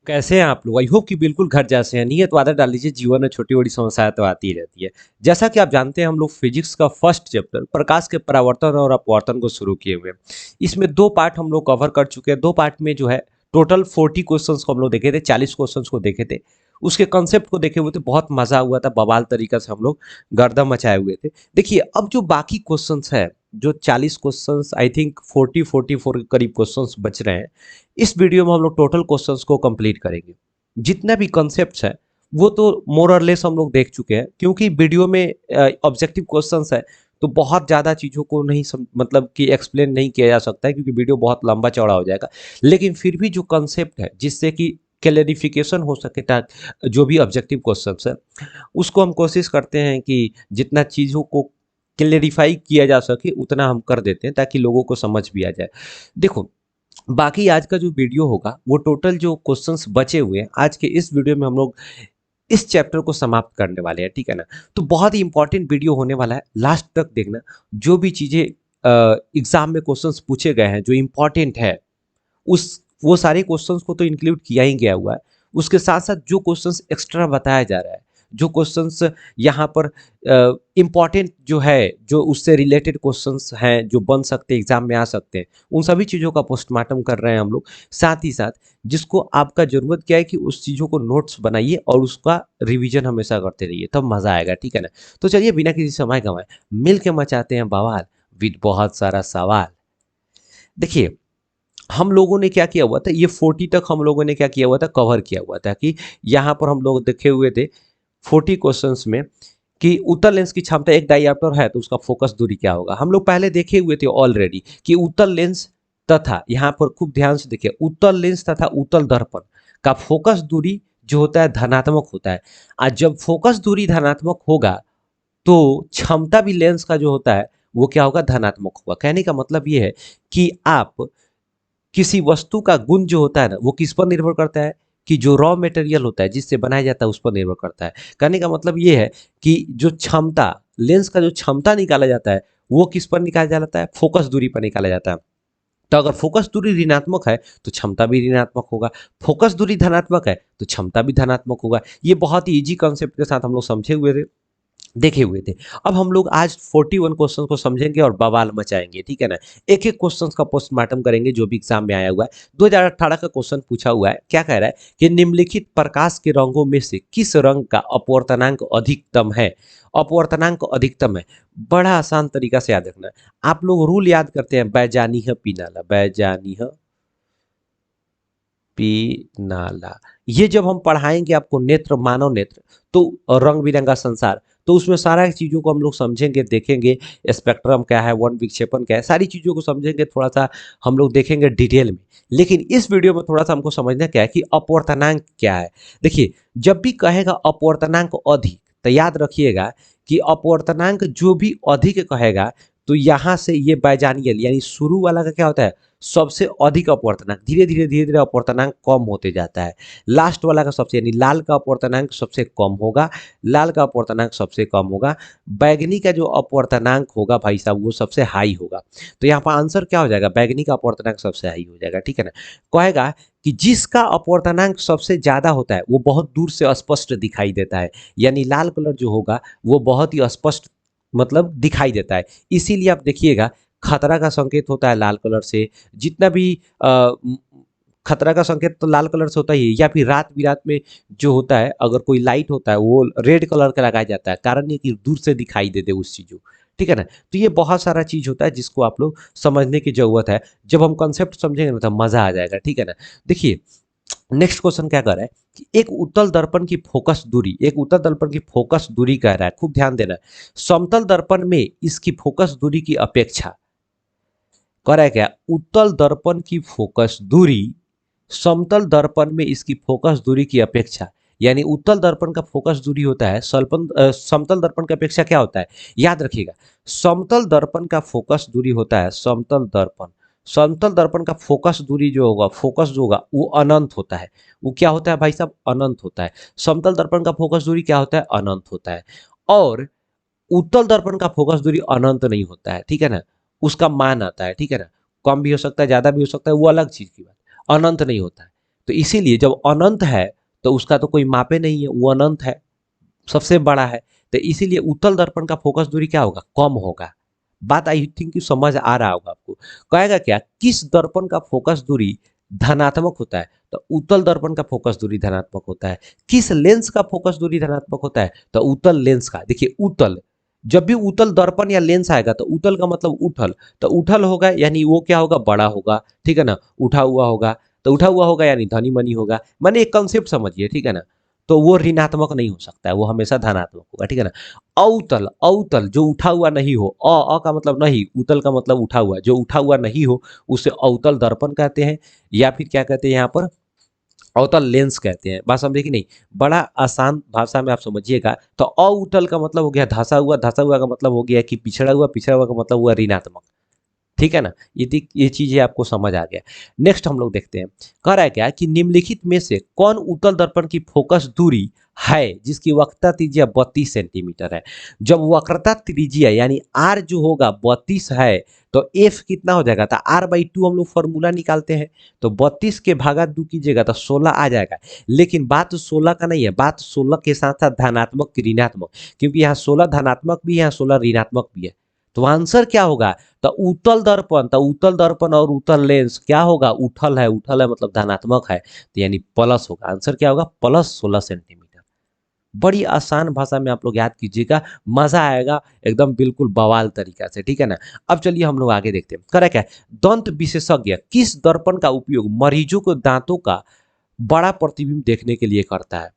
कैसे हैं आप लोग? आई होप कि बिल्कुल घर जैसे हैं। नहीं है तो आदत डाल लीजिए, जीवन में छोटी-बड़ी समस्याएँ तो आती ही रहती है। जैसा कि आप जानते हैं हम लोग फिजिक्स का फर्स्ट चैप्टर प्रकाश के परावर्तन और अपवर्तन को शुरू किए हुए हैं। इसमें 2 पार्ट हम लोग कवर कर चुके हैं। 2 पार्ट में जो है टोटल 40 क्वेश्चंस को हम लोग देखे थे, 40 क्वेश्चंस को देखे थे। उसके कांसेप्ट को देखे हुए थे, बहुत मज़ा हुआ था, बवाल तरीका से हम लोग गर्दन मचाए हुए थे। देखिए अब जो बाकी क्वेश्चंस हैं, जो 40 क्वेश्चंस आई थिंक 40-44 के करीब क्वेश्चंस बच रहे हैं। इस वीडियो में हम लोग टोटल क्वेश्चंस को कंप्लीट करेंगे। जितना भी कॉन्सेप्ट्स है वो तो मोर और लेस हम लोग देख चुके हैं, क्योंकि वीडियो में ऑब्जेक्टिव क्वेश्चंस है तो बहुत ज़्यादा चीज़ों को नहीं मतलब कि एक्सप्लेन नहीं किया जा सकता है, क्योंकि वीडियो बहुत लंबा चौड़ा हो जाएगा। लेकिन फिर भी जो कॉन्सेप्ट है जिससे कि क्लैरिफिकेशन हो सके, जो भी ऑब्जेक्टिव क्वेश्चंस है उसको हम कोशिश करते हैं कि जितना चीज़ों को क्लेरिफाई किया जा सके उतना हम कर देते हैं, ताकि लोगों को समझ भी आ जाए। देखो, बाकी आज का जो वीडियो होगा वो टोटल जो क्वेश्चंस बचे हुए हैं आज के इस वीडियो में हम लोग इस चैप्टर को समाप्त करने वाले हैं, ठीक है ना। तो बहुत ही इंपॉर्टेंट वीडियो होने वाला है, लास्ट तक देखना। जो भी चीज़ें एग्जाम में क्वेश्चंस पूछे गए हैं जो इंपॉर्टेंट है, उस वो सारे क्वेश्चंस को तो इंक्लूड किया ही गया हुआ है। उसके साथ साथ जो क्वेश्चंस एक्स्ट्रा बताया जा रहा है, जो क्वेश्चंस यहाँ पर इम्पॉर्टेंट जो है, जो उससे रिलेटेड क्वेश्चंस हैं जो बन सकते हैं, एग्जाम में आ सकते हैं, उन सभी चीज़ों का पोस्टमार्टम कर रहे हैं हम लोग। साथ ही साथ जिसको आपका ज़रूरत क्या है कि उस चीज़ों को नोट्स बनाइए और उसका रिवीजन हमेशा करते रहिए, तब मज़ा आएगा, ठीक है ना। तो चलिए बिना किसी समय गंवाए मिल के मचाते हैं बवाल विद बहुत सारा सवाल। देखिए, हम लोगों ने क्या किया हुआ था, ये 40 तक हम लोगों ने क्या किया हुआ था, कवर किया हुआ था कि यहाँ पर हम लोग देखे हुए थे 40 क्वेश्चंस में कि उत्तल लेंस की क्षमता एक डायऑप्टर है तो उसका फोकस दूरी क्या होगा। हम लोग पहले देखे हुए थे ऑलरेडी कि उत्तल लेंस तथा, यहाँ पर खूब ध्यान से देखिए, उत्तल लेंस तथा उत्तल दर्पण का फोकस दूरी जो होता है धनात्मक होता है। आज जब फोकस दूरी धनात्मक होगा तो क्षमता भी लेंस का जो होता है वो क्या होगा, धनात्मक होगा। कहने का मतलब ये है कि आप किसी वस्तु का गुण जो होता है ना वो किस पर निर्भर करता है, कि जो रॉ मटेरियल होता है जिससे बनाया जाता है उस पर निर्भर करता है। कहने का मतलब ये है कि जो क्षमता, लेंस का जो क्षमता निकाला जाता है वो किस पर निकाला जाता है, फोकस दूरी पर निकाला जाता है। तो अगर फोकस दूरी ऋणात्मक है तो क्षमता भी ऋणात्मक होगा, फोकस दूरी धनात्मक है तो क्षमता भी धनात्मक होगा। ये बहुत ही इजी कॉन्सेप्ट के साथ हम लोग समझे हुए थे, देखे हुए थे। अब हम लोग आज 41 क्वेश्चन को समझेंगे और बवाल मचाएंगे, ठीक है ना। एक एक क्वेश्चन का पोस्टमार्टम करेंगे जो भी एग्जाम में आया हुआ है। 2018 का क्वेश्चन पूछा हुआ है, क्या कह रहा है कि निम्नलिखित प्रकाश के रंगों में से किस रंग का अपवर्तनांक अधिकतम है। अपवर्तनांक अधिकतम है, बड़ा आसान तरीका से याद रखना है। आप लोग रूल याद करते हैं, बैजानीह पीनाला, बैजानीह पी नाला। ये जब हम पढ़ाएंगे आपको नेत्र, मानव नेत्र, तो रंग बिरंगा संसार, तो उसमें सारा चीज़ों को हम लोग समझेंगे, देखेंगे। स्पेक्ट्रम क्या है, वर्ण विक्षेपण क्या है, सारी चीज़ों को समझेंगे, थोड़ा सा हम लोग देखेंगे डिटेल में। लेकिन इस वीडियो में थोड़ा सा हमको समझना क्या है कि अपवर्तनांक क्या है। देखिए, जब भी कहेगा अपवर्तनांक अधिक, तो याद रखिएगा कि अपवर्तनांक जो भी अधिक कहेगा तो यहाँ से ये बाइजानियल यानी शुरू वाला का क्या होता है, सबसे अधिक अपवर्तनांक। धीरे धीरे अपवर्तनांक कम होते जाता है। लास्ट वाला का सबसे, यानी लाल का अपवर्तनांक सबसे कम होगा, लाल का अपवर्तनांक सबसे कम होगा। बैगनी का जो अपवर्तनांक होगा भाई साहब वो सबसे हाई होगा। तो यहाँ पर आंसर क्या हो जाएगा, बैगनी का अपवर्तनांक सबसे हाई हो जाएगा, ठीक है ना। कहेगा कि जिसका अपवर्तनांक सबसे ज्यादा होता है वो बहुत दूर से स्पष्ट दिखाई देता है, यानी लाल कलर जो होगा वो बहुत ही स्पष्ट मतलब दिखाई देता है। इसीलिए आप देखिएगा खतरा का संकेत होता है लाल कलर से। जितना भी खतरा का संकेत तो लाल कलर से होता ही है, या फिर रात बिरात में जो होता है अगर कोई लाइट होता है वो रेड कलर का लगाया जाता है, कारण ये कि दूर से दिखाई दे दे उस चीज़ को, ठीक है ना। तो ये बहुत सारा चीज़ होता है जिसको आप लोग समझने की ज़रूरत है। जब हम कॉन्सेप्ट समझेंगे ना तो मज़ा आ जाएगा, ठीक है ना। देखिए, नेक्स्ट क्वेश्चन क्या कर रहा है कि एक उत्तल दर्पण की फोकस दूरी, एक उत्तल दर्पण की फोकस दूरी कह रहा है, खूब ध्यान देना। समतल दर्पण में इसकी फोकस दूरी की अपेक्षा, कह रहा है क्या, उत्तल दर्पण की फोकस दूरी समतल दर्पण में इसकी फोकस दूरी की अपेक्षा, यानी उत्तल दर्पण का फोकस दूरी होता है समतल दर्पण की अपेक्षा क्या होता है, याद रखिएगा। समतल दर्पण का फोकस दूरी होता है, समतल दर्पण का फोकस दूरी जो होगा, फोकस जो होगा वो अनंत होता है। वो क्या होता है भाई साहब, अनंत होता है। समतल दर्पण का फोकस दूरी क्या होता है, अनंत होता है। और उत्तल दर्पण का फोकस दूरी अनंत नहीं होता है, ठीक है ना। उसका मान आता है, ठीक है ना। कम भी हो सकता है, ज्यादा भी हो सकता है, वो अलग चीज की बात, अनंत नहीं होता है। तो इसीलिए जब अनंत है तो उसका तो कोई मापे नहीं है, वो अनंत है, सबसे बड़ा है। तो इसीलिए उत्तल दर्पण का फोकस दूरी क्या होगा, कम होगा। बात आई थिंक कि समझ आ रहा होगा आपको। कहेगा क्या, किस दर्पण का फोकस दूरी धनात्मक होता है, तो उत्तल दर्पण का फोकस दूरी धनात्मक होता है। किस लेंस का फोकस दूरी धनात्मक होता है, तो उत्तल लेंस का। देखिए उत्तल, जब भी उत्तल दर्पण या लेंस आएगा तो उत्तल का मतलब उठल, तो उठल होगा यानी वो क्या होगा, बड़ा होगा, ठीक है ना, उठा हुआ होगा। तो उठा हुआ होगा यानी धनी मनी होगा, माने एक कंसेप्ट समझिए, ठीक है ना। तो वो ऋणात्मक नहीं हो सकता है, वो हमेशा धनात्मक होगा, ठीक है ना। अवतल, अवतल जो उठा हुआ नहीं हो, अ का मतलब नहीं, उतल का मतलब उठा हुआ, जो उठा हुआ नहीं हो उसे अवतल दर्पण कहते हैं, या फिर क्या कहते हैं यहाँ पर, अवतल लेंस कहते हैं। बात समझे कि नहीं, बड़ा आसान भाषा में आप समझिएगा। तो अउतल का मतलब हो गया धंसा हुआ, धंसा हुआ का मतलब हो गया कि पिछड़ा हुआ, पिछड़ा हुआ का मतलब हुआ ऋणात्मक, ठीक है ना। ये चीजें आपको समझ आ गया। नेक्स्ट हम लोग देखते हैं, कह रहा है क्या कि निम्नलिखित में से कौन उत्तल दर्पण की फोकस दूरी है जिसकी वक्रता त्रिज्या 32 सेंटीमीटर है। जब वक्रता त्रिज्या यानी आर जो होगा 32 है, तो एफ कितना हो जाएगा, तो R/2 हम लोग फॉर्मूला निकालते हैं। तो 32 के भागा 2 कीजिएगा तो 16 आ जाएगा। लेकिन बात 16 का नहीं है, बात 16 के साथ साथ धनात्मक की ऋणात्मक, क्योंकि यहाँ 16 धनात्मक भी है, यहाँ 16 ऋणात्मक भी है। तो आंसर क्या होगा, तो उत्तल दर्पण, तो उत्तल दर्पण और उत्तल लेंस क्या होगा, उठल है, उठल है मतलब धनात्मक है, तो यानी प्लस होगा। आंसर क्या होगा, प्लस 16 सेंटीमीटर। बड़ी आसान भाषा में आप लोग याद कीजिएगा, मजा आएगा एकदम बिल्कुल बवाल तरीका से, ठीक है ना। अब चलिए हम लोग आगे देखते हैं, करें क्या, दंत विशेषज्ञ किस दर्पण का उपयोग मरीजों को दांतों का बड़ा प्रतिबिंब देखने के लिए करता है।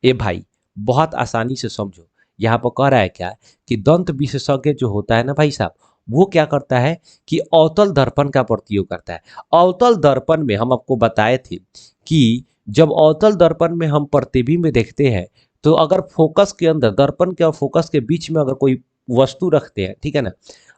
ए भाई, बहुत आसानी से समझो। यहाँ पर कह रहा है क्या कि दंत विशेषज्ञ जो होता है ना भाई साहब, वो क्या करता है कि अवतल दर्पण का प्रयोग करता है। अवतल दर्पण में हम आपको बताए थे कि जब अवतल दर्पण में हम प्रतिबिंब देखते हैं, तो अगर फोकस के अंदर, दर्पण के और फोकस के बीच में अगर कोई वस्तु रखते हैं, ठीक है ना,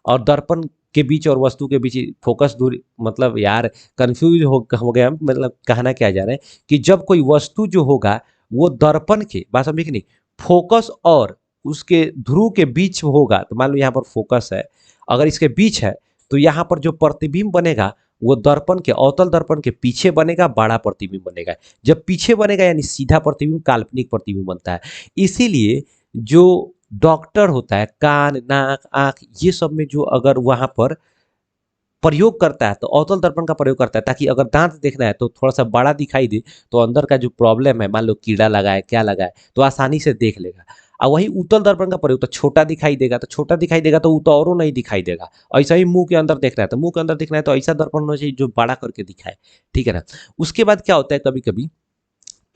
और दर्पण के बीच और वस्तु के बीच फोकस दूरी, मतलब यार कंफ्यूज हो गया, मतलब कहना क्या जा रहा है कि जब कोई वस्तु जो होगा वो दर्पण के, बात समझे कि नहीं, फोकस और उसके ध्रुव के बीच होगा, तो मान लो यहाँ पर फोकस है, अगर इसके बीच है, तो यहाँ पर जो प्रतिबिंब बनेगा वो दर्पण के, अवतल दर्पण के पीछे बनेगा, बड़ा प्रतिबिंब बनेगा। जब पीछे बनेगा यानी सीधा प्रतिबिंब, काल्पनिक प्रतिबिंब बनता है। इसीलिए जो डॉक्टर होता है, कान नाक आंख ये सब में जो अगर वहां पर प्रयोग करता है तो अवतल दर्पण का प्रयोग करता है, ताकि अगर दांत देखना है तो थोड़ा सा बड़ा दिखाई दे, तो अंदर का जो प्रॉब्लम है, मान लो कीड़ा लगा है, क्या लगा है, तो आसानी से देख लेगा। और वही उत्तल दर्पण का प्रयोग तो छोटा दिखाई देगा, तो छोटा दिखाई देगा तो वो तो औरों नहीं दिखाई देगा। ऐसा ही मुंह के अंदर देखना है, तो मुंह के अंदर देखना है तो ऐसा दर्पण होना चाहिए जो बड़ा करके दिखाए, ठीक है ना। उसके बाद क्या होता है, कभी कभी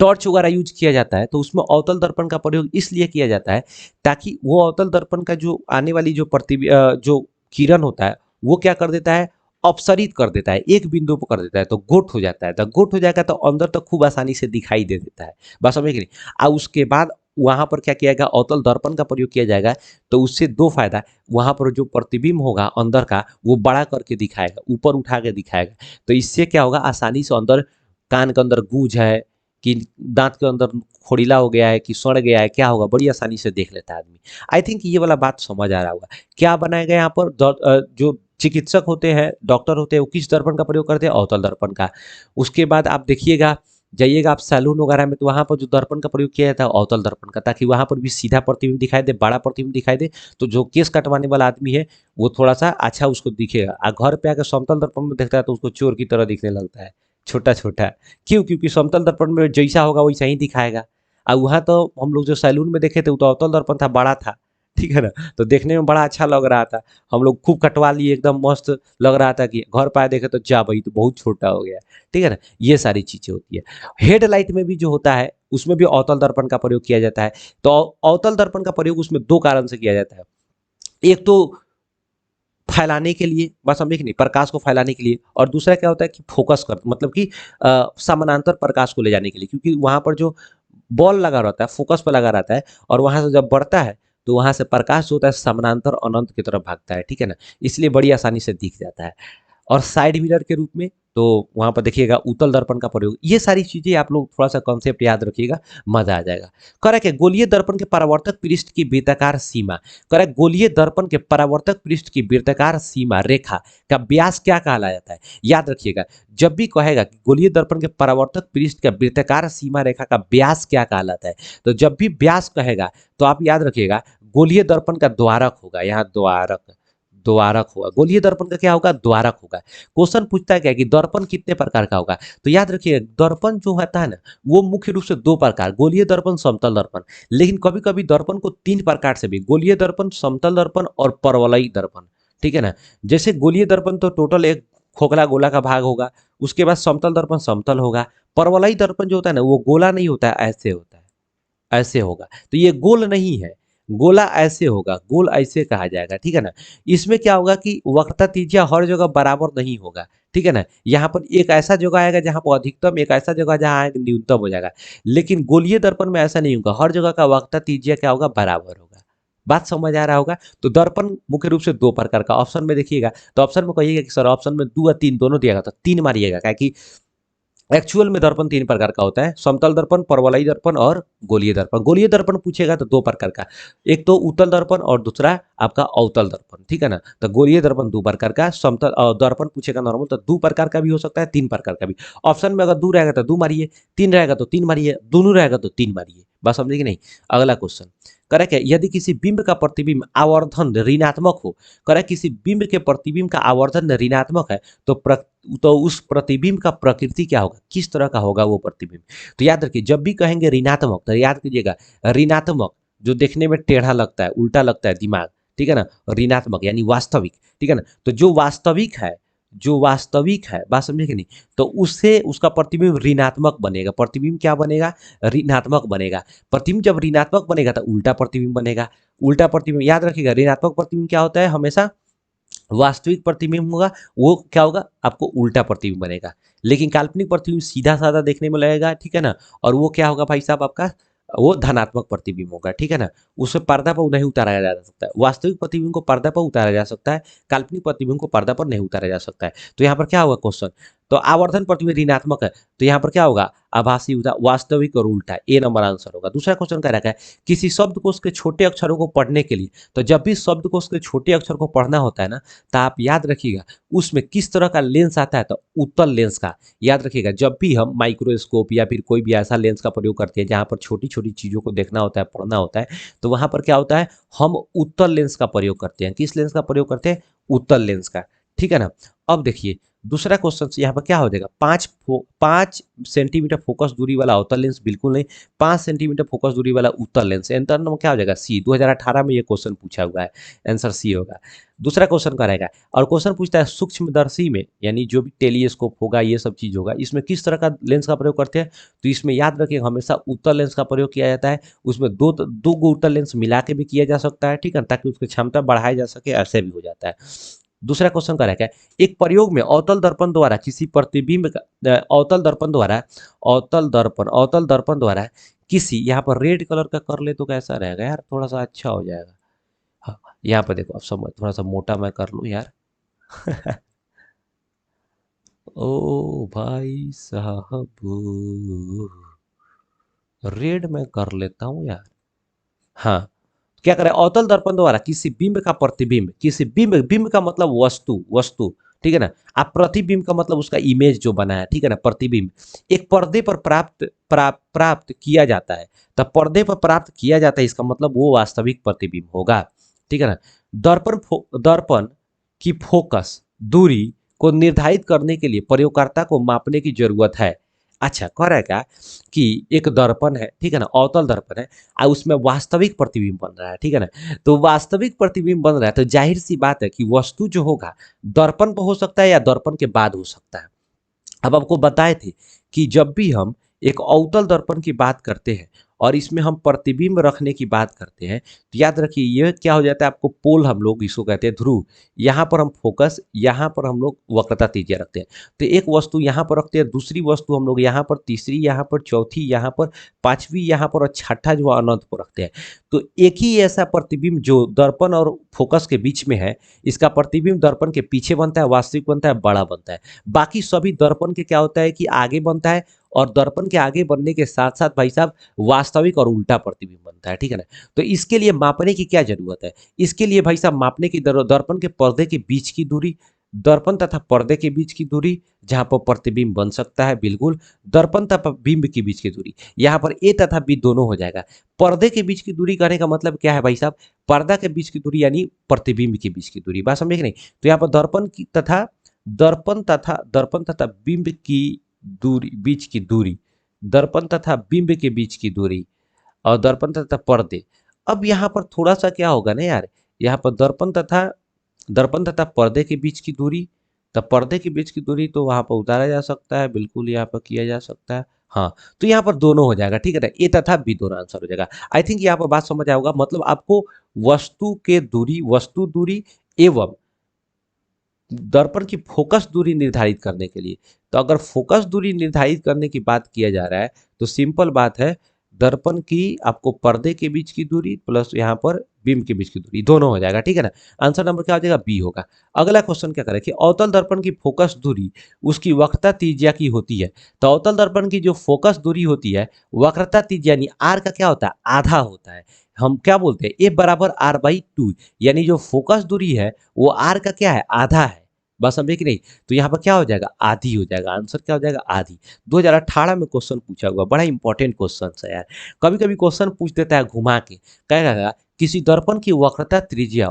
टॉर्च वगैरह यूज किया जाता है, तो उसमें अवतल दर्पण का प्रयोग इसलिए किया जाता है ताकि वो अवतल दर्पण का जो आने वाली जो जो किरण होता है वो क्या कर देता है, अपसरित कर देता है, एक बिंदु पर कर देता है, तो गोट हो जाता है। तो गोट हो जाएगा तो अंदर तो खूब आसानी से दिखाई दे देता है, बस समझ नहीं। और उसके बाद वहां पर क्या किया जाएगा, अवतल दर्पण का प्रयोग किया जाएगा। तो उससे दो फायदा, वहां पर जो प्रतिबिंब होगा अंदर का वो बड़ा करके दिखाएगा, ऊपर उठा के दिखाएगा। तो इससे क्या होगा, आसानी से अंदर, कान के अंदर गूंज है कि दांत के अंदर खोड़ीला हो गया है कि सड़ गया है, क्या होगा, बड़ी आसानी से देख लेता है आदमी। आई थिंक ये वाला बात समझ आ रहा होगा। क्या बनाएगा यहाँ पर, जो चिकित्सक होते हैं, डॉक्टर होते हैं, वो किस दर्पण का प्रयोग करते हैं, अवतल दर्पण का। उसके बाद आप देखिएगा, जाइएगा आप सैलून वगैरह में, तो वहां पर जो दर्पण का प्रयोग किया जाता है अवतल दर्पण का, ताकि वहां पर भी सीधा प्रतिबिंब दिखाई दे, बड़ा प्रतिबिंब दिखाई दे। तो जो केस कटवाने वाला आदमी है वो थोड़ा सा अच्छा उसको दिखेगा। घर पे आकर समतल दर्पण में देखता है तो उसको चोर की तरह दिखने लगता है, छोटा छोटा। क्यों, क्योंकि समतल दर्पण में जैसा होगा वैसा ही दिखाएगा। और वहाँ तो हम लोग जो सैलून में देखे थे वो तो अवतल दर्पण था, बड़ा था, ठीक है ना। तो देखने में बड़ा अच्छा लग रहा था, हम लोग खूब कटवा लिए, एकदम मस्त लग रहा था। कि घर पाए देखे तो जा भाई तो बहुत छोटा हो गया, ठीक है ना। ये सारी चीजें होती है। हेडलाइट में भी जो होता है उसमें भी अवतल दर्पण का प्रयोग किया जाता है। तो अवतल दर्पण का प्रयोग उसमें दो कारण से किया जाता है। एक तो फैलाने के लिए, बस समझे कि नहीं, प्रकाश को फैलाने के लिए। और दूसरा क्या होता है कि फोकस कर, मतलब कि समानांतर प्रकाश को ले जाने के लिए, क्योंकि वहां पर जो बॉल लगा रहता है, फोकस पर लगा रहता है, और वहां से जब बढ़ता है तो वहां से प्रकाश जो होता है समानांतर अनंत की तरफ भागता है, ठीक है ना। इसलिए बड़ी आसानी से दिख जाता है। और साइड मिरर के रूप में तो वहाँ पर देखिएगा उत्तल दर्पण का प्रयोग, ये सारी चीज़ें आप लोग थोड़ा सा कॉन्सेप्ट याद रखिएगा, मजा आ जाएगा। कह रहा है कि गोलीय दर्पण के परावर्तक पृष्ठ की वृत्ताकार सीमा, कह रहा है गोलीय दर्पण के परावर्तक पृष्ठ की वृत्ताकार सीमा रेखा का व्यास क्या कहलाया जाता है। याद रखिएगा, जब भी कहेगा कि गोलीय दर्पण के परावर्तक पृष्ठ का वृत्ताकार सीमा रेखा का व्यास क्या कहलाता है, तो जब भी व्यास कहेगा तो आप याद रखिएगा गोलीय दर्पण का द्वारक होगा, यहाँ द्वारक, द्वारक होगा, गोलीय दर्पण का क्या होगा, द्वारक होगा। क्वेश्चन पूछता है क्या कि दर्पण कितने प्रकार का होगा, तो याद रखिए दर्पण जो होता है ना वो मुख्य रूप से दो प्रकार, गोलीय दर्पण, समतल दर्पण। लेकिन कभी कभी दर्पण को तीन प्रकार से भी, गोलीय दर्पण, समतल दर्पण और परवलयी दर्पण, ठीक है ना। जैसे गोलीय दर्पण तो टोटल एक खोखला गोला का भाग होगा, उसके बाद समतल दर्पण समतल होगा, परवलयी दर्पण जो होता है ना वो गोला नहीं होता है, ऐसे होता है, ऐसे होगा। तो ये गोल नहीं है, गोला ऐसे होगा, गोल ऐसे कहा जाएगा, ठीक है ना। इसमें क्या होगा कि वक्रता त्रिज्या हर जगह बराबर नहीं होगा, ठीक है ना। यहाँ पर एक ऐसा जगह आएगा जहाँ पर अधिकतम, एक ऐसा जगह जहाँ आएगा न्यूनतम हो जाएगा। लेकिन गोलीय दर्पण में ऐसा नहीं होगा, हर जगह का वक्रता त्रिज्या क्या होगा, बराबर होगा। बात समझ आ रहा होगा। तो दर्पण मुख्य रूप से दो प्रकार का, ऑप्शन में देखिएगा तो ऑप्शन में कहिएगा कि सर ऑप्शन में 2 या 3 दोनों दिएगा, तो 3 मारिएगा, क्या कि एक्चुअल में दर्पण 3 प्रकार का होता है, समतल दर्पण, परवलयी दर्पण और गोलीय दर्पण। गोलीय दर्पण पूछेगा तो 2 प्रकार का, एक तो उत्तल दर्पण और दूसरा आपका अवतल दर्पण, ठीक है ना। तो गोलीय दर्पण 2 प्रकार का, समतल दर्पण पूछेगा नॉर्मल तो 2 प्रकार का भी हो सकता है, 3 प्रकार का भी। ऑप्शन में अगर 2 रहेगा तो 2 मारिए, 3 रहेगा तो 3 मारिए, दोनों रहेगा तो 3 मारिए। बात समझे कि नहीं। अगला क्वेश्चन करें क्या, यदि किसी बिंब का प्रतिबिंब आवर्धन ऋणात्मक हो, करें किसी बिंब के प्रतिबिंब का आवर्धन ऋणात्मक है तो उस प्रतिबिंब का प्रकृति क्या होगा, किस तरह का होगा वो प्रतिबिंब। तो याद रखिए जब भी कहेंगे ऋणात्मक तो याद कीजिएगा ऋणात्मक जो देखने में टेढ़ा लगता है, उल्टा लगता है दिमाग, ठीक है ना, ऋणात्मक यानी वास्तविक, ठीक है ना। तो जो वास्तविक है, जो वास्तविक है, बात समझे कि नहीं, तो उससे उसका प्रतिबिंब ऋणात्मक बनेगा। प्रतिबिंब क्या बनेगा, ऋणात्मक बनेगा। प्रतिबिंब जब ऋणात्मक बनेगा तो उल्टा प्रतिबिंब बनेगा। उल्टा प्रतिबिंब याद रखिएगा, ऋणात्मक प्रतिबिंब क्या होता है, हमेशा वास्तविक प्रतिबिंब होगा, वो क्या होगा आपको उल्टा प्रतिबिंब बनेगा। लेकिन काल्पनिक प्रतिबिंब सीधा साधा देखने में लगेगा, ठीक है ना, और वो क्या होगा भाई साहब आपका, वो धनात्मक प्रतिबिंब होगा, ठीक है ना। उसे पर्दा पर नहीं उतारा जा सकता है, वास्तविक प्रतिबिंब को पर्दा पर उतारा जा सकता है, काल्पनिक प्रतिबिंब को पर्दा पर नहीं उतारा जा सकता है। तो यहाँ पर क्या होगा क्वेश्चन, तो आवर्धन प्रतिबिंब ऋणात्मक है तो यहाँ पर क्या होगा, आभासी, वास्तविक और उल्टा, ए नंबर आंसर होगा। दूसरा क्वेश्चन कह रखा है किसी शब्दकोश के छोटे अक्षरों को पढ़ने के लिए, तो जब भी शब्दकोश के छोटे अक्षर को पढ़ना होता है ना, तो आप याद रखिएगा उसमें किस तरह का लेंस आता है, तो उत्तल लेंस का। याद रखिएगा जब भी हम माइक्रोस्कोप या फिर कोई भी ऐसा लेंस का प्रयोग करते हैं जहाँ पर छोटी छोटी चीज़ों को देखना होता है, पढ़ना होता है, तो वहाँ पर क्या होता है, हम उत्तल लेंस का प्रयोग करते हैं। किस लेंस का प्रयोग करते हैं, उत्तल लेंस का, ठीक है ना। अब देखिए दूसरा क्वेश्चन यहाँ पर क्या हो जाएगा, 5 सेंटीमीटर फोकस दूरी वाला अवतल लेंस बिल्कुल नहीं, 5 सेंटीमीटर फोकस दूरी वाला उत्तल लेंस, आंसर नंबर क्या हो जाएगा, सी। 2018 में ये क्वेश्चन पूछा हुआ है, आंसर सी होगा। दूसरा क्वेश्चन का रहेगा, और क्वेश्चन पूछता है सूक्ष्मदर्शी में, यानी जो भी टेलीस्कोप होगा ये सब चीज होगा, इसमें किस तरह का लेंस का प्रयोग करते हैं, तो इसमें याद रखिए हमेशा उत्तल लेंस का प्रयोग किया जाता है। उसमें दो गो उत्तल लेंस मिला के भी किया जा सकता है, ठीक है, ताकि उसकी क्षमता बढ़ाई जा सके, ऐसे भी हो जाता है। दूसरा क्वेश्चन का रहेगा, एक प्रयोग में अवतल दर्पण द्वारा किसी प्रतिबिंब का, अवतल दर्पण द्वारा किसी, यहाँ पर रेड कलर का कर ले तो कैसा रहेगा यार, थोड़ा सा अच्छा हो जाएगा। हाँ, यहाँ पर देखो आप समझ, थोड़ा सा मोटा मैं कर लूँ यार। ओ भाई साहब, रेड में कर लेता हूँ यार। हाँ, क्या करें, अवतल दर्पण द्वारा किसी बिंब का प्रतिबिंब, किसी बिंब, बिंब का मतलब वस्तु, वस्तु, ठीक है ना। आप प्रतिबिंब का मतलब उसका इमेज जो बना है, ठीक है ना, प्रतिबिंब एक पर्दे पर प्राप्त किया जाता है। तब पर्दे पर प्राप्त किया जाता है इसका मतलब वो वास्तविक प्रतिबिंब होगा, ठीक है ना। दर्पण की फोकस दूरी को निर्धारित करने के लिए प्रयोगकर्ता को मापने की जरूरत है। अच्छा, कह रहा है क्या कि एक दर्पण है, ठीक है ना, अवतल दर्पण है, और उसमें वास्तविक प्रतिबिंब बन रहा है, ठीक है ना। तो वास्तविक प्रतिबिंब बन रहा है तो जाहिर सी बात है कि वस्तु जो होगा दर्पण पर हो सकता है या दर्पण के बाद हो सकता है। अब आपको बताए थे कि जब भी हम एक अवतल दर्पण की बात करते हैं और इसमें हम प्रतिबिंब रखने की बात करते हैं, तो याद रखिए ये क्या हो जाता है आपको, पोल हम लोग इसको कहते हैं ध्रुव। यहाँ पर हम फोकस, यहाँ पर हम लोग वक्रता त्रिज्या रखते हैं। तो एक वस्तु यहाँ पर रखते हैं, दूसरी वस्तु हम लोग यहाँ पर, तीसरी यहाँ पर, चौथी यहाँ पर, पांचवी यहाँ पर और छठा जो अनंत पर रखते हैं। तो एक ही ऐसा प्रतिबिंब जो दर्पण और फोकस के बीच में है, इसका प्रतिबिंब दर्पण के पीछे बनता है, वास्तविक बनता है, बड़ा बनता है। बाकी सभी दर्पण के क्या होता है कि आगे बनता है, और दर्पण के आगे बनने के साथ साथ भाई साहब वास्तविक और उल्टा प्रतिबिंब बनता है, ठीक है ना। तो इसके लिए मापने की क्या जरूरत है, इसके लिए भाई साहब मापने की दर्पण के पर्दे के बीच की दूरी, दर्पण तथा पर्दे के बीच की दूरी, जहां पर प्रतिबिंब बन सकता है, बिल्कुल दर्पण तथा बिंब के बीच की दूरी, यहाँ पर ए तथा बी दोनों हो जाएगा। पर्दे के बीच की दूरी कहने का मतलब क्या है भाई साहब, पर्दा के बीच की दूरी यानी प्रतिबिंब के बीच की दूरी, बात समझे कि नहीं। तो यहाँ पर दर्पण तथा बिंब की दूरी, बीच की दूरी, दर्पण तथा बिंब के बीच की दूरी, और दर्पण तथा पर्दे। अब यहाँ पर थोड़ा सा क्या होगा ना यार, यहाँ पर दर्पण तथा पर्दे के बीच की दूरी, तो पर्दे के बीच की दूरी तो वहां पर उतारा जा सकता है, बिल्कुल यहाँ पर किया जा सकता है। हाँ, तो यहाँ पर दोनों हो जाएगा, ठीक है ना, ए तथा बी दोनों आंसर हो जाएगा। आई थिंक यहाँ पर बात समझ आया होगा। मतलब आपको वस्तु दूरी एवं दर्पण की फोकस दूरी निर्धारित करने के लिए, तो अगर फोकस दूरी निर्धारित करने की बात किया जा रहा है, तो सिंपल बात है, दर्पण की आपको पर्दे के बीच की दूरी प्लस यहाँ पर बिंब के बीच की दूरी, दोनों हो जाएगा, ठीक है ना। आंसर नंबर क्या हो जाएगा, बी होगा। अगला क्वेश्चन क्या करें कि अवतल दर्पण की फोकस दूरी उसकी वक्रता त्रिज्या की होती है। तो अवतल दर्पण की जो फोकस दूरी होती है, वक्रता त्रिज्या यानी आर का क्या होता है, आधा होता है। हम क्या बोलते हैं, ए बराबर आर बाई टू, यानी जो फोकस दूरी है वो आर का क्या है, आधा है। बस समझे कि नहीं। तो यहाँ पर क्या हो जाएगा, आधी हो जाएगा। आंसर क्या हो जाएगा, आधी। 2018 में क्वेश्चन पूछा हुआ, बड़ा इंपॉर्टेंट क्वेश्चन है यार। कभी कभी क्वेश्चन पूछ देता है घुमा के, कहेगा किसी दर्पण की वक्रता त्रिज्या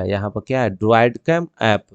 यहाँ पर क्या है, ड्राइड कैम ऐप,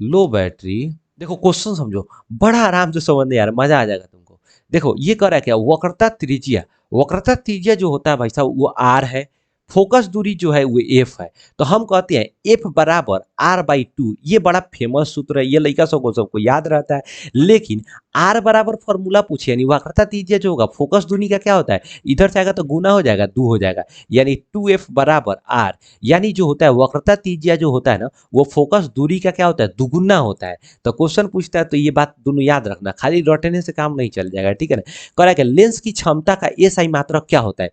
लो बैटरी। देखो क्वेश्चन समझो, बड़ा आराम से समझने यार, मजा आ जाएगा तुमको। देखो ये कह रहा है क्या, वक्रता त्रिज्या जो होता है भाई साहब वो आर है, फोकस दूरी जो है वो एफ है। तो हम कहते हैं एफ बराबर आर बाई टू, ये बड़ा फेमस सूत्र है, ये लड़का सबको याद रहता है। लेकिन आर बराबर फॉर्मूला पूछे, यानी वक्रता त्रिज्या जो होगा, फोकस दूरी का क्या होता है, इधर से आएगा तो गुना हो जाएगा, दो हो जाएगा, यानी 2f बराबर आर। यानी जो होता है वक्रता त्रिज्या जो होता है ना, वो फोकस दूरी का क्या होता है, दुगुना होता है। तो क्वेश्चन पूछता है तो ये बात दोनों याद रखना, खाली रटने से काम नहीं चल जाएगा, ठीक है ना। कह रहा है लेंस की क्षमता का एसआई मात्रक क्या होता है।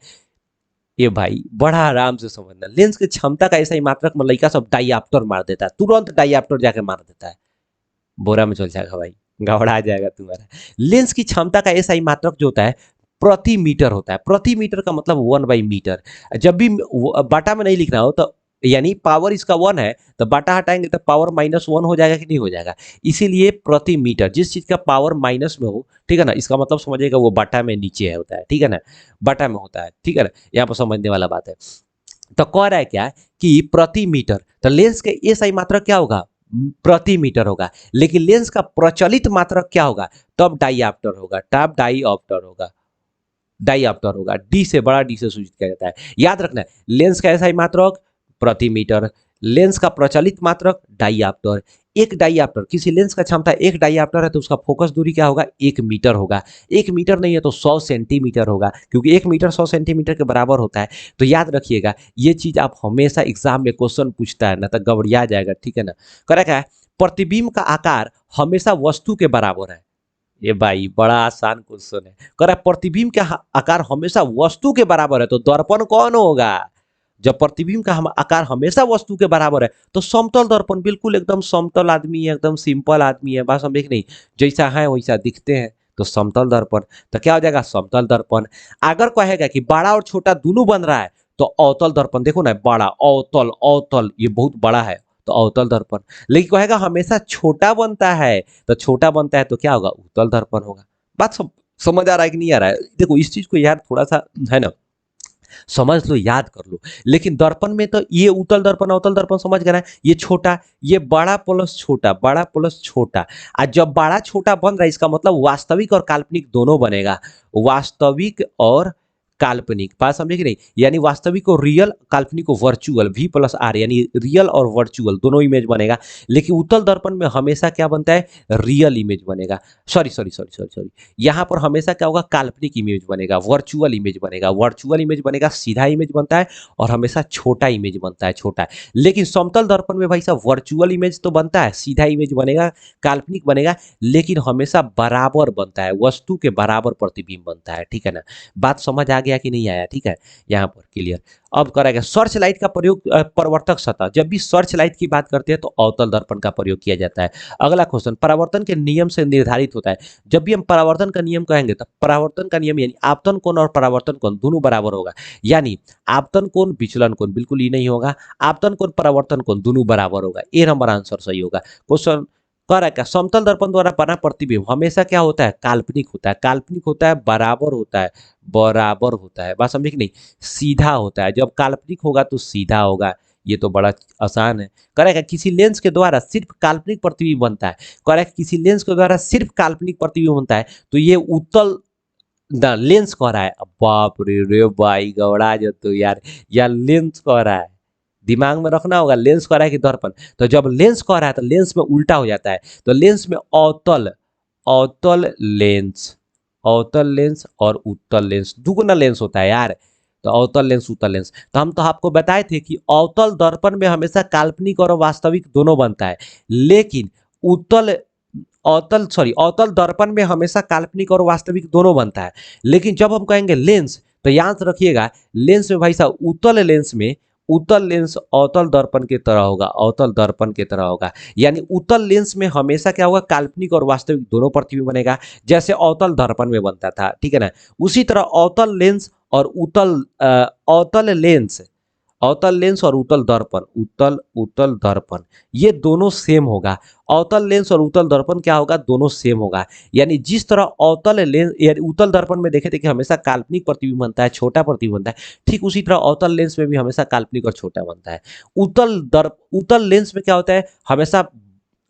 ये भाई बड़ा आराम से समझना, लेंस की क्षमता का एसआई मात्रक में लड़का सब डाइऑप्टर मार देता है, तुरंत डाइऑप्टर जाके मार देता है, बोरा में चल जाएगा भाई, घबरा जाएगा तुम्हारा। लेंस की क्षमता का एसआई मात्रक जो होता है प्रति मीटर होता है। प्रति मीटर का मतलब 1/मीटर। जब भी बाटा में नहीं लिखना हो तो, यानी पावर इसका 1 है तो बाटा हटाएंगे तो पावर -1 हो जाएगा कि नहीं हो जाएगा। इसीलिए प्रति मीटर, जिस चीज का पावर माइनस में हो, ठीक है ना, इसका मतलब समझिएगा वो बाटा में नीचे है होता है, ठीक है ना, बाटा में होता है, ठीक है ना। यहाँ पर समझने वाला बात है। तो कह रहा है क्या कि प्रति मीटर, तो लेंस के एसआई मात्रक क्या होगा, प्रति मीटर होगा। लेकिन लेंस का प्रचलित मात्रक क्या होगा, तब डाइऑप्टर होगा, डाइऑप्टर होगा। डी से बड़ा, डी से सूचित किया जाता है। याद रखना है, लेंस का एसआई मात्रक प्रति मीटर, लेंस का प्रचलित मात्रक डाइऑप्टर। एक डाइऑप्टर, किसी लेंस का क्षमता एक डाइऑप्टर है तो उसका फोकस दूरी क्या होगा, 1 मीटर होगा। 1 मीटर नहीं है तो 100 सेंटीमीटर होगा, क्योंकि 1 मीटर 100 सेंटीमीटर के बराबर होता है। तो याद रखिएगा ये चीज, आप हमेशा एग्जाम में क्वेश्चन पूछता है ना तो गड़बड़िया जाएगा, ठीक है ना। करेक्ट है, प्रतिबिंब का आकार हमेशा वस्तु के बराबर है। ये भाई बड़ा आसान क्वेश्चन है। कह रहा है प्रतिबिंब का आकार हमेशा वस्तु के बराबर है, तो दर्पण कौन होगा। जब प्रतिबिंब का आकार हमेशा वस्तु के बराबर है तो समतल दर्पण, बिल्कुल एकदम समतल आदमी है, एकदम सिंपल आदमी है, बस हम एक नहीं, जैसा है वैसा दिखते हैं तो समतल दर्पण। तो क्या हो जाएगा, समतल दर्पण। अगर कहेगा कि बड़ा और छोटा दोनों बन रहा है तो अवतल दर्पण, देखो ना, बड़ा अवतल, अवतल ये बहुत बड़ा है तो अवतल दर्पण। लेकिन कहेगा हमेशा छोटा बनता है, तो छोटा बनता है तो क्या होगा, उत्तल दर्पण होगा। बात समझ आ रहा है कि नहीं आ रहा है। देखो इस चीज को यार थोड़ा सा है ना, समझ लो, याद कर लो। लेकिन दर्पण में तो ये उत्तल दर्पण अवतल दर्पण समझ गए ना, ये छोटा, ये बड़ा प्लस छोटा, बड़ा प्लस छोटा। आज जब बड़ा छोटा बन रहा है इसका मतलब वास्तविक और काल्पनिक दोनों बनेगा, वास्तविक और काल्पनिक। बात समझे कि नहीं? यानी वास्तविक को रियल, काल्पनिक को वर्चुअल, V प्लस R यानी रियल और वर्चुअल दोनों इमेज बनेगा। लेकिन उत्तल दर्पण में हमेशा क्या बनता है? रियल इमेज बनेगा। Sorry sorry sorry sorry sorry, यहाँ पर हमेशा क्या होगा? काल्पनिक इमेज बनेगा, वर्चुअल इमेज बनेगा। वर्चुअल इमेज बनेगा, सीधा इमेज बनता है और हमेशा छोटा इमेज बनता है, छोटा। लेकिन समतल दर्पण में भाई साहब वर्चुअल इमेज तो बनता है, सीधा इमेज बनेगा, काल्पनिक बनेगा, लेकिन हमेशा बराबर बनता है, वस्तु के बराबर प्रतिबिंब बनता है। ठीक है ना? बात समझ आ गया कि नहीं आया? ठीक है, यहाँ पर क्लियर। अब करेगा सर्च लाइट का प्रयोग, परावर्तक सतह। जब भी सर्च लाइट की बात करते हैं तो अवतल दर्पण का प्रयोग किया जाता है। अगला क्वेश्चन, परावर्तन के नियम से निर्धारित होता है। जब भी हम परावर्तन का नियम कहेंगे तो परावर्तन का नियम यानी आपतन कोण और परावर्तन कोण दोनों बराबर होगा। यानी आपतन कोण विचलन कोण बिल्कुल ही नहीं होगा, आपतन कोण परावर्तन कोण दोनों बराबर होगा। ए नंबर आंसर सही होगा। क्वेश्चन कह रहा है क्या? समतल दर्पण द्वारा बना प्रतिबिंब हमेशा क्या होता है? काल्पनिक होता है। काल्पनिक होता है, बराबर होता है, बराबर होता है। बात समझे कि नहीं? सीधा होता है। जब काल्पनिक होगा तो सीधा होगा। ये तो बड़ा आसान है। करेगा किसी लेंस के द्वारा सिर्फ काल्पनिक प्रतिबिंब बनता है। करेगा किसी लेंस के द्वारा सिर्फ काल्पनिक प्रतिबिंब बनता है तो ये उत्तल द लेंस कह रहा है। बाप रे रे भाई गौड़ा जो तो यार लेंस कह रहा है, दिमाग में रखना होगा। लेंस कह रहा है कि दर्पण, तो जब लेंस कह रहा है तो लेंस में उल्टा हो जाता है। तो लेंस में अवतल, अवतल लेंस, अवतल लेंस और उत्तल लेंस, दुगुना लेंस होता है यार। तो अवतल लेंस, उत्तल लेंस, तो हम तो आपको बताए थे कि अवतल दर्पण में हमेशा काल्पनिक और वास्तविक दोनों बनता है, लेकिन उत्तल अवतल सॉरी अवतल दर्पण में हमेशा काल्पनिक और वास्तविक दोनों बनता है। लेकिन जब हम कहेंगे लेंस तो याद रखिएगा, लेंस में भाई साहब उत्तल लेंस में, उत्तल लेंस अवतल दर्पण की तरह होगा, अवतल दर्पण की तरह होगा। यानी उत्तल लेंस में हमेशा क्या होगा? काल्पनिक और वास्तविक दोनों प्रतिबिंब बनेगा, जैसे अवतल दर्पण में बनता था। ठीक है ना? उसी तरह अवतल लेंस और अवतल लेंस, अवतल लेंस और उत्तल दर्पण, उत्तल उत्तल दर्पण ये दोनों सेम होगा। अवतल लेंस और उत्तल दर्पण क्या होगा? दोनों सेम होगा। यानी जिस तरह अवतल लेंस यानी उत्तल दर्पण में देखे थे कि हमेशा काल्पनिक प्रतिबिंब बनता है, छोटा प्रतिबिंब बनता है, ठीक उसी तरह अवतल लेंस में भी हमेशा काल्पनिक और छोटा बनता है। उत्तल लेंस में क्या होता है? हमेशा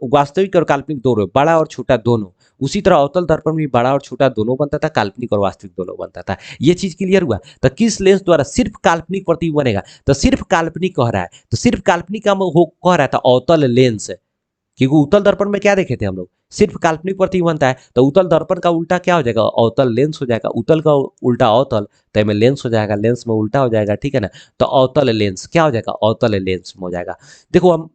वास्तविक और काल्पनिक दोनों, बड़ा और छोटा दोनों। उसी तरह अवतल दर्पण में बड़ा और छोटा दोनों बनता था, काल्पनिक और वास्तविक दोनों बनता था। ये चीज क्लियर हुआ? तो किस लेंस द्वारा सिर्फ काल्पनिक प्रतिबिंब बनेगा? तो सिर्फ काल्पनिक कह रहा है, तो सिर्फ काल्पनिक का वो कह रहा था अवतल लेंस, क्योंकि उत्तल दर्पण में क्या देखे थे हम लोग? सिर्फ काल्पनिक प्रतिबिंब बनता है। तो उत्तल दर्पण का उल्टा क्या हो जाएगा? अवतल लेंस हो जाएगा। उत्तल का उल्टा अवतल, तो में लेंस हो जाएगा, लेंस में उल्टा हो जाएगा। ठीक है ना? तो अवतल लेंस क्या हो जाएगा? अवतल लेंस में हो जाएगा। देखो हम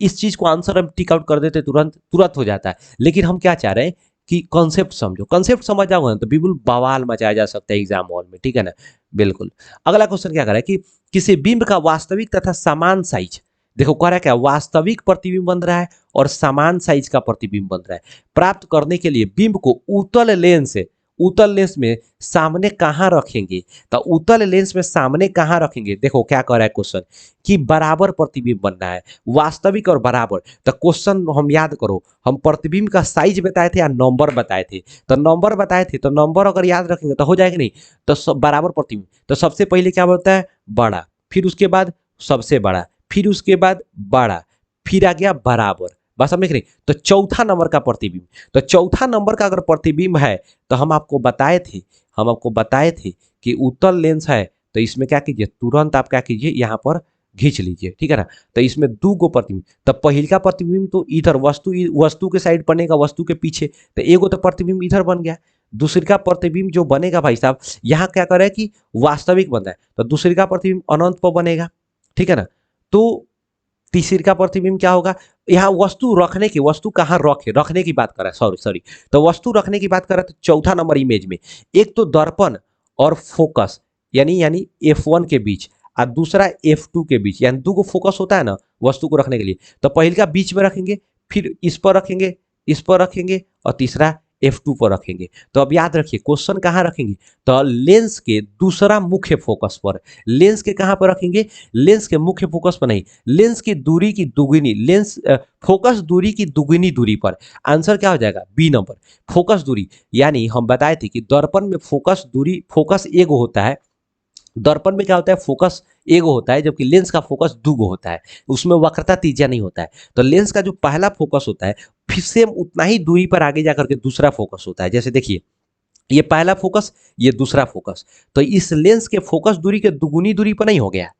इस चीज को आंसर हम टिक आउट कर देते तुरंत तुरंत हो जाता है, लेकिन हम क्या चाह रहे हैं कि कॉन्सेप्ट समझो। कॉन्सेप्ट समझ जाओगे ना तो बिल्कुल बवाल मचाया जा सकता है एग्जाम हॉल में। ठीक है ना? बिल्कुल। अगला क्वेश्चन क्या कर रहा है कि किसी बिंब का वास्तविक तथा समान साइज, देखो कह रहा है क्या? वास्तविक प्रतिबिंब बन रहा है और समान साइज का प्रतिबिंब बन रहा है, प्राप्त करने के लिए बिंब को उत्तल लेंस में सामने कहाँ रखेंगे? तो उत्तल लेंस में सामने कहाँ रखेंगे? देखो क्या कह रहा है क्वेश्चन कि बराबर प्रतिबिंब बनना है, वास्तविक और बराबर। तो क्वेश्चन हम याद करो, हम प्रतिबिंब का साइज बताए थे या नंबर बताए थे? तो नंबर बताए थे, तो नंबर अगर याद रखेंगे तो हो जाएगा नहीं? तो बराबर प्रतिबिंब, तो सबसे पहले क्या बोलता है? बड़ा, फिर उसके बाद सबसे बड़ा, फिर उसके बाद बड़ा, फिर आ गया बराबर। बस समझ रहे? तो चौथा नंबर का प्रतिबिंब, तो चौथा नंबर का अगर प्रतिबिंब है तो हम आपको बताए थे कि उत्तल लेंस है, तो इसमें क्या कीजिए? तुरंत आप क्या कीजिए? यहाँ पर खींच लीजिए। ठीक है ना? तो इसमें दो गो प्रतिबिंब, तो पहल का प्रतिबिंब तो इधर वस्तु के साइड बनेगा, वस्तु के पीछे, तो एगो तो प्रतिबिंब इधर बन गया। दूसरी का प्रतिबिंब जो बनेगा भाई साहब, यहाँ क्या कर रहा है कि वास्तविक बन रहा है, तो दूसरी का प्रतिबिंब अनंत पर बनेगा। ठीक है ना? तो तीसरी का प्रतिबिंब क्या होगा? यहाँ वस्तु रखने की, वस्तु कहाँ रखने की बात कर रहा है, सॉरी सॉरी, तो वस्तु रखने की बात कर रहा है। तो चौथा नंबर इमेज में एक तो दर्पण और फोकस यानी F1 के बीच और दूसरा F2 के बीच, यानी दो को फोकस होता है ना वस्तु को रखने के लिए, तो पहले का बीच में रखेंगे, फिर इस पर रखेंगे, इस पर रखेंगे और तीसरा F2 पर रखेंगे। तो अब याद रखिए क्वेश्चन कहाँ रखेंगे? तो लेंस के दूसरा मुख्य फोकस पर। लेंस के कहाँ पर रखेंगे? लेंस के मुख्य फोकस पर नहीं, लेंस की दूरी की दुगुनी, फोकस दूरी की दुगुनी दूरी पर। आंसर क्या हो जाएगा? बी नंबर, फोकस दूरी। यानी हम बताए थे कि दर्पण में फोकस दूरी, फोकस एक होता है, दर्पण में क्या होता है? फोकस एक होता है, जबकि लेंस का फोकस दो होता है, उसमें वक्रता तीजा नहीं होता है। तो लेंस का जो पहला फोकस होता है फिर सेम उतना ही दूरी पर आगे जाकर के दूसरा फोकस होता है। जैसे देखिए ये पहला फोकस, ये दूसरा फोकस। तो इस लेंस के फोकस दूरी के दुगुनी दूरी पर नहीं हो गया?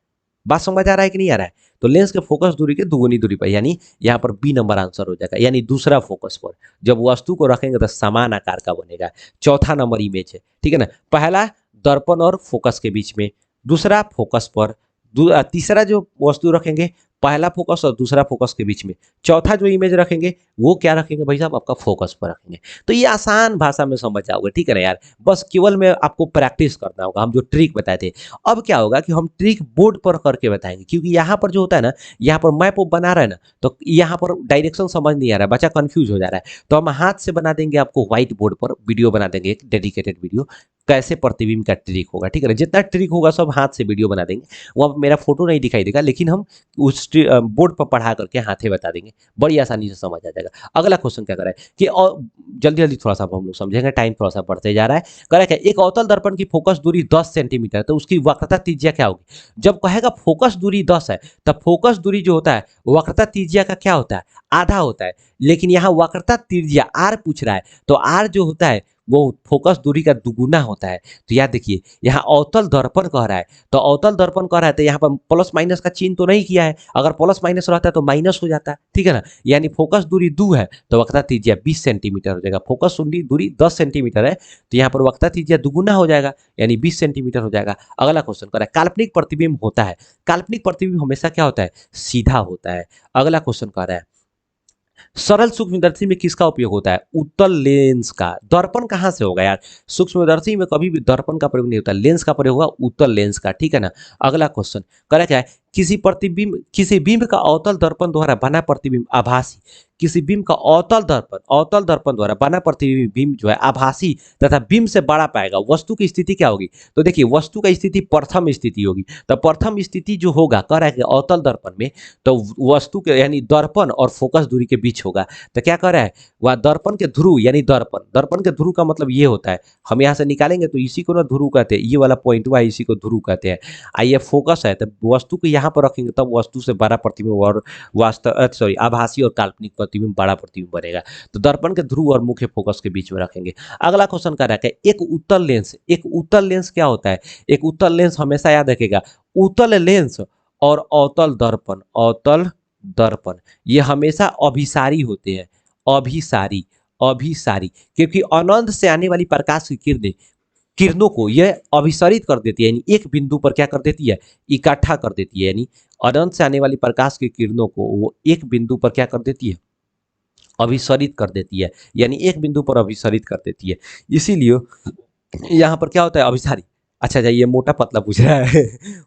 बात समझ आ रहा है कि नहीं आ रहा है? तो लेंस के फोकस दूरी के दुगुनी दूरी पर, यानी यहाँ पर बी नंबर आंसर हो जाएगा, यानी दूसरा फोकस पर जब वस्तु को रखेंगे तो समान आकार का बनेगा। चौथा नंबर इमेज है, ठीक है ना। पहला दर्पण और फोकस के बीच में, दूसरा फोकस पर, तीसरा जो वस्तु रखेंगे पहला फोकस और दूसरा फोकस के बीच में, चौथा जो इमेज रखेंगे वो क्या रखेंगे भाई साहब, आपका फोकस पर रखेंगे। तो ये आसान भाषा में समझ जाओगे, ठीक है ना यार। बस केवल में आपको प्रैक्टिस करना होगा, हम जो ट्रिक बताए थे। अब क्या होगा कि हम ट्रिक बोर्ड पर करके बताएंगे, क्योंकि यहाँ पर जो होता है ना, यहाँ पर मैप बना रहा है ना, तो यहाँ पर डायरेक्शन समझ नहीं आ रहा है, बच्चा कंफ्यूज हो जा रहा है। तो हम हाथ से बना देंगे, आपको व्हाइट बोर्ड पर वीडियो बना देंगे, एक डेडिकेटेड वीडियो कैसे प्रतिबिंब का ट्रिक होगा, ठीक है ना। जितना ट्रिक होगा सब हाथ से वीडियो बना देंगे, वहाँ मेरा फोटो नहीं दिखाई देगा, लेकिन हम उस बोर्ड पर पढ़ा करके हाथे बता देंगे, बड़ी आसानी से समझ आ जाएगा। अगला क्वेश्चन क्या कर रहा है कि और जल्दी जल्दी थोड़ा सा हम लोग समझेंगे, टाइम थोड़ा सा बढ़ते जा रहा है। कह रहा है कि एक अवतल दर्पण की फोकस दूरी 10 सेंटीमीटर, तो उसकी वक्रता त्रिज्या क्या होगी? जब कहेगा फोकस दूरी 10 है, तब फोकस दूरी जो होता है वक्रता त्रिज्या का क्या होता है? आधा होता है। लेकिन यहाँ वक्रता त्रिज्या आर पूछ रहा है, तो आर जो होता है वो फोकस दूरी का दुगुना होता है। तो याद देखिए, यहाँ अवतल दर्पण कह रहा है, तो अवतल दर्पण कह रहा है, तो यहाँ पर प्लस माइनस का चिन्ह तो नहीं किया है, अगर प्लस माइनस रहता है तो माइनस हो जाता है, ठीक है ना। यानी फोकस दूरी 2 है तो वक्रता त्रिज्या 20 सेंटीमीटर हो जाएगा। फोकस दूरी 10 सेंटीमीटर है, तो यहाँ पर वक्रता त्रिज्या दुगुना हो जाएगा, यानी 20 सेंटीमीटर हो जाएगा। अगला क्वेश्चन कर रहा है काल्पनिक प्रतिबिंब होता है, काल्पनिक प्रतिबिंब हमेशा क्या होता है? सीधा होता है। अगला क्वेश्चन कर रहा है सरल सूक्ष्मदर्शी में किसका उपयोग होता है? उत्तल लेंस का। दर्पण कहाँ से होगा यार? सूक्ष्मदर्शी में कभी भी दर्पण का प्रयोग नहीं होता, लेंस का प्रयोग होगा उत्तल लेंस का, ठीक है ना। अगला क्वेश्चन करा क्या है, किसी बिंब का अवतल दर्पण द्वारा बना प्रतिबिंब आभासी, किसी बिंब का अवतल दर्पण द्वारा बना प्रतिबिंब बिंब जो है आभासी तथा बिंब से बड़ा पाएगा, वस्तु की स्थिति क्या होगी? तो देखिए वस्तु का स्थिति प्रथम स्थिति होगी, तो प्रथम स्थिति जो होगा कह रहा है कि अवतल दर्पण में, तो वस्तु के यानी दर्पण और फोकस दूरी के बीच होगा। तो क्या कर रहा है, वह दर्पण के ध्रुव यानी दर्पण के ध्रुव का मतलब ये होता है, हम यहाँ से निकालेंगे तो इसी को ना ध्रुव कहते हैं, ये वाला पॉइंट हुआ इसी को ध्रुव कहते हैं। आइए फोकस है, तो वस्तु को यहाँ पर रखेंगे तब वस्तु से बड़ा प्रतिबिंब और आभासी और काल्पनिक प्रतिबिंब बड़ा प्रतिबिंब बनेगा। तो दर्पण के ध्रुव और मुख्य फोकस के बीच में रखेंगे। अगला क्वेश्चन क्या रखा है, एक उत्तल लेंस क्या होता है? एक उत्तल लेंस हमेशा याद रखेगा, उत्तल लेंस और अवतल दर्पण ये हमेशा अभिसारी होते हैं, अभिसारी अभिसारी, क्योंकि अनंत से आने वाली प्रकाश की किरणों को यह अभिसारित कर देती है, यानी एक बिंदु पर क्या कर देती है? इकट्ठा कर देती है, यानी अनंत से आने वाली प्रकाश की किरणों को वो एक बिंदु पर क्या कर देती है? अभिसारित कर देती है, यानी एक बिंदु पर अभिसारित कर देती है। इसीलिए यहाँ पर क्या होता है? अभिसारी। अच्छा अच्छा, ये मोटा पतला पूछ रहा है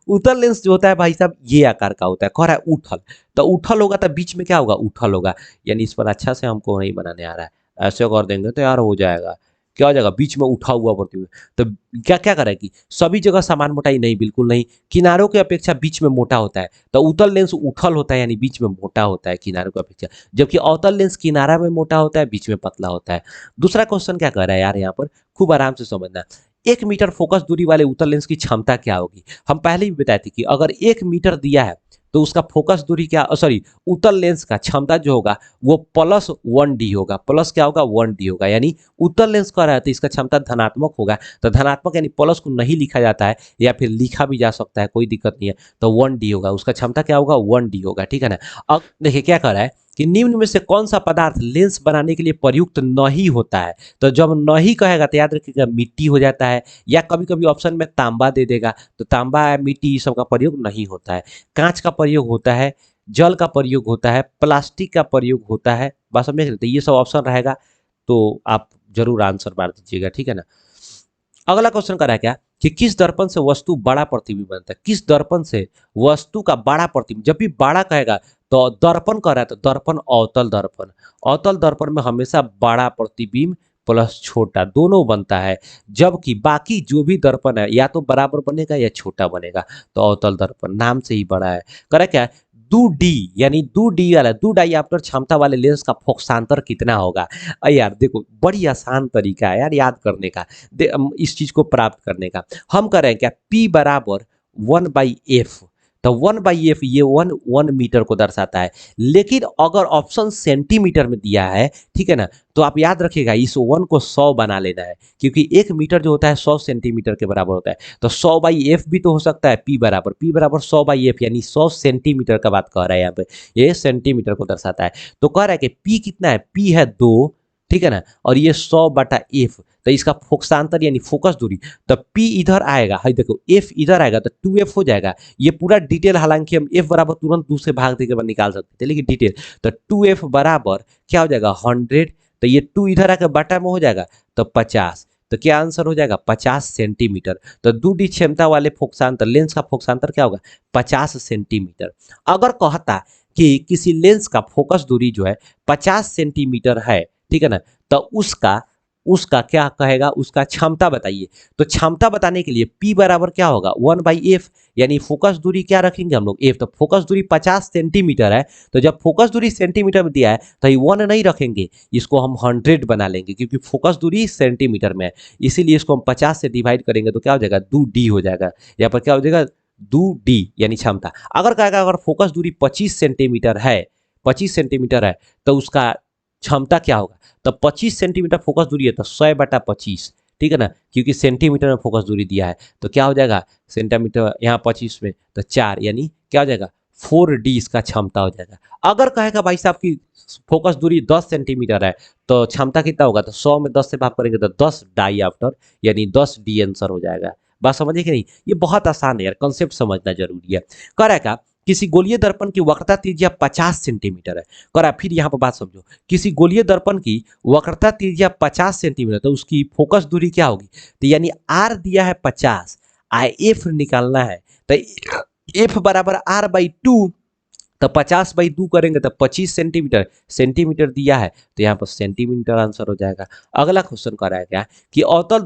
उत्तल लेंस जो होता है भाई साहब ये आकार का होता है, कह रहा है उठल, तो उठल होगा तो बीच में क्या होगा? उठल होगा। यानी इस पर अच्छा से हमको नहीं बनाने आ रहा है, ऐसे कर देंगे तो यार हो जाएगा, क्या हो जाएगा? बीच में उठा हुआ प्रतिबिंब। तो क्या क्या करें कि सभी जगह समान मोटाई नहीं, बिल्कुल नहीं, किनारों की अपेक्षा बीच में मोटा होता है, तो उत्तल लेंस उठल होता है, यानी बीच में मोटा होता है किनारों की अपेक्षा, जबकि अवतल लेंस किनारा में मोटा होता है, बीच में पतला होता है। दूसरा क्वेश्चन क्या कर रहा है यार, यहाँ पर खूब आराम से समझना। 1 मीटर फोकस दूरी वाले उत्तल लेंस की क्षमता क्या होगी? हम पहले भी बताए थे कि अगर 1 मीटर दिया है तो उसका फोकस दूरी क्या, सॉरी, उत्तल लेंस का क्षमता जो होगा वो +1d होगा, प्लस क्या होगा? 1d होगा, यानी उत्तल लेंस का रहा है तो इसका क्षमता धनात्मक होगा, तो धनात्मक यानी प्लस को नहीं लिखा जाता है या फिर लिखा भी जा सकता है, कोई दिक्कत नहीं है, तो 1d होगा, उसका क्षमता क्या होगा? 1d होगा, ठीक है ना। अब देखिए क्या कर रहा है कि निम्न में से कौन सा पदार्थ लेंस बनाने के लिए प्रयुक्त नहीं होता है? तो जब नहीं कहेगा तो याद रखिएगा मिट्टी हो जाता है, या कभी कभी ऑप्शन में तांबा दे देगा, तो तांबा मिट्टी ये सब का प्रयोग नहीं होता है। कांच का प्रयोग होता है, जल का प्रयोग होता है, प्लास्टिक का प्रयोग होता है, बस समझ लेते ये सब ऑप्शन रहेगा, तो आप जरूर आंसर मार दीजिएगा, ठीक है ना। अगला क्वेश्चन कर रहा है क्या कि किस दर्पण से वस्तु बड़ा प्रतिबिंब बनता है? किस दर्पण से वस्तु का बड़ा प्रतिबिंब, जब भी बड़ा कहेगा तो दर्पण कह रहा है तो दर्पण अवतल दर्पण, अवतल दर्पण में हमेशा बड़ा प्रतिबिंब प्लस छोटा दोनों बनता है, जबकि बाकी जो भी दर्पण है या तो बराबर बनेगा या छोटा बनेगा, तो अवतल दर्पण नाम से ही बड़ा है। करे क्या है 2D, यानी 2D वाला 2 डाइऑप्टर क्षमता वाले लेंस का फोकसांतर कितना होगा? यार देखो बड़ी आसान तरीका है यार याद करने का, इस चीज को प्राप्त करने का। हम करें क्या P = 1/f, तो 1/f ये 1 मीटर को दर्शाता है। लेकिन अगर ऑप्शन सेंटीमीटर में दिया है, ठीक है ना, तो आप याद रखिएगा इस 1 को 100 बना लेना है, क्योंकि 1 मीटर जो होता है 100 सेंटीमीटर के बराबर होता है। तो 100/f भी तो हो सकता है, p बराबर 100/f, यानी 100 सेंटीमीटर का बात कर रहा है यहाँ पे, ये सेंटीमीटर को दर्शाता है। तो कह रहा है कि p कितना है, p है 2, ठीक है ना, और ये 100/f, तो इसका फोकसांतर यानी फोकस दूरी, तो p इधर आएगा, हाई देखो f इधर आएगा तो 2f हो जाएगा। ये पूरा डिटेल हालांकि हम f बराबर तुरंत दूसरे भाग देके निकाल सकते थे, लेकिन डिटेल तो 2f बराबर क्या हो जाएगा 100, तो ये 2 इधर आकर बटा में हो जाएगा तो 50, तो क्या आंसर हो जाएगा 50 सेंटीमीटर। तो 2D क्षमता वाले फोकसांतर लेंस का फोकसांतर क्या होगा 50 सेंटीमीटर। अगर कहता कि किसी लेंस का फोकस दूरी जो है 50 सेंटीमीटर है, ठीक है ना, तो उसका उसका क्या कहेगा, उसका क्षमता बताइए। तो क्षमता बताने के लिए p बराबर क्या होगा 1/f, यानी फोकस दूरी क्या रखेंगे हम लोग f, तो फोकस दूरी 50 सेंटीमीटर है, तो जब फोकस दूरी सेंटीमीटर में दिया है तो ये 1 नहीं रखेंगे, इसको हम 100 बना लेंगे, क्योंकि फोकस दूरी सेंटीमीटर में है, इसीलिए इसको हम 50 से डिवाइड करेंगे तो क्या हो जाएगा 2d हो जाएगा। यहाँ पर क्या हो जाएगा 2d यानी क्षमता। अगर कहेगा अगर फोकस दूरी 25 सेंटीमीटर है, 25 सेंटीमीटर है, तो उसका क्षमता क्या होगा, तो 25 सेंटीमीटर फोकस दूरी है तो 100/25, ठीक है ना, क्योंकि सेंटीमीटर में फोकस दूरी दिया है, तो क्या हो जाएगा सेंटीमीटर यहाँ 25 में तो 4, यानी क्या हो जाएगा 4d इसका क्षमता हो जाएगा। अगर कहेगा भाई साहब की फोकस दूरी 10 सेंटीमीटर है, तो क्षमता कितना होगा, तो 100 में 10 से भाग करेंगे तो 10 डाईऑप्टर, यानी 10d आंसर हो जाएगा। बात समझिए कि नहीं, ये बहुत आसान है यार, कंसेप्ट समझना जरूरी है। कह रहा है क्या किसी गोलीय दर्पण की वक्रता त्रिज्या 50 सेंटीमीटर है। कह रहा है फिर यहाँ पर बात समझो, किसी गोलीय दर्पण की वक्रता त्रिज्या 50 सेंटीमीटर, तो उसकी फोकस दूरी क्या होगी, तो यानी आर दिया है 50, एफ निकालना है, तो एफ बराबर r/2, तो 50/2 करेंगे तो 25 सेंटीमीटर, सेंटीमीटर दिया है तो यहाँ पर सेंटीमीटर आंसर हो जाएगा। अगला क्वेश्चन कर रहा है क्या कि अवतल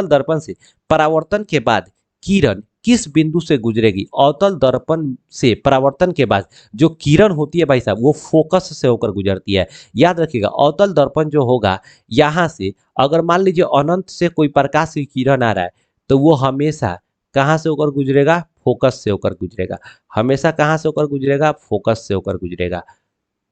दर्पण से परावर्तन के बाद किरण किस बिंदु से गुजरेगी। अवतल दर्पण से परावर्तन के बाद जो किरण होती है भाई साहब वो फोकस से होकर गुजरती है। याद रखिएगा अवतल दर्पण जो होगा यहाँ से, अगर मान लीजिए अनंत से कोई प्रकाश की किरण आ रहा है, तो वो हमेशा कहाँ से होकर गुजरेगा, फोकस से होकर गुजरेगा। हमेशा कहाँ से होकर गुजरेगा, फोकस से होकर गुजरेगा।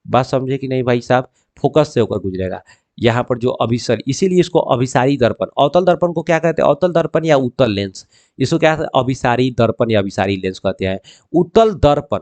बात समझे कि नहीं भाई साहब, फोकस से होकर गुजरेगा। यहाँ पर जो अभिसर, इसीलिए इसको अभिसारी दर्पण, अवतल दर्पण को क्या कहते हैं, अवतल दर्पण या उत्तल लेंस, इसको क्या कहते हैं अभिसारी दर्पण या अभिसारी लेंस कहते हैं। उत्तल दर्पण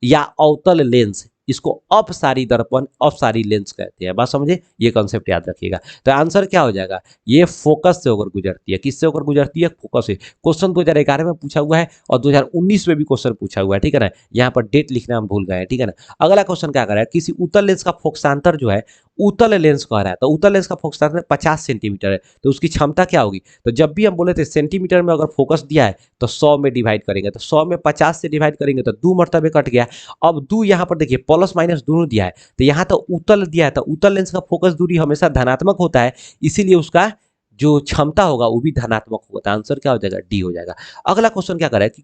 या अवतल लेंस इसको अपसारी दर्पण अपसारी लेंस कहते हैं। बात समझे, ये कॉन्सेप्ट याद रखिएगा। तो आंसर क्या हो जाएगा, ये फोकस से होकर गुजरती है। किससे होकर गुजरती है, फोकस से। क्वेश्चन 2011 में पूछा हुआ है और 2019 में भी क्वेश्चन पूछा हुआ है, ठीक है ना। यहाँ पर डेट लिखना हम भूल गए हैं, ठीक है ना। अगला क्वेश्चन क्या कर रहा है, किसी उत्तल लेंस का फोकसांतर जो है, उत्तल लेंस कह रहा है, तो उत्तल लेंस का फोकसांतर 50 सेंटीमीटर है, तो उसकी क्षमता क्या होगी। तो जब भी हम बोले थे सेंटीमीटर में अगर फोकस दिया है तो 100 में डिवाइड करेंगे, तो 100 में 50 से डिवाइड करेंगे तो 2 मरतबे कट गया। अब 2 यहाँ पर देखिए प्लस माइनस दोनों दिया है, तो यहाँ तो उत्तल दिया है, तो उत्तल लेंस का फोकस दूरी हमेशा धनात्मक होता है, इसीलिए उसका जो क्षमता होगा वो भी धनात्मक होगा। आंसर क्या हो जाएगा, डी हो जाएगा। अगला क्वेश्चन क्या कर रहा है कि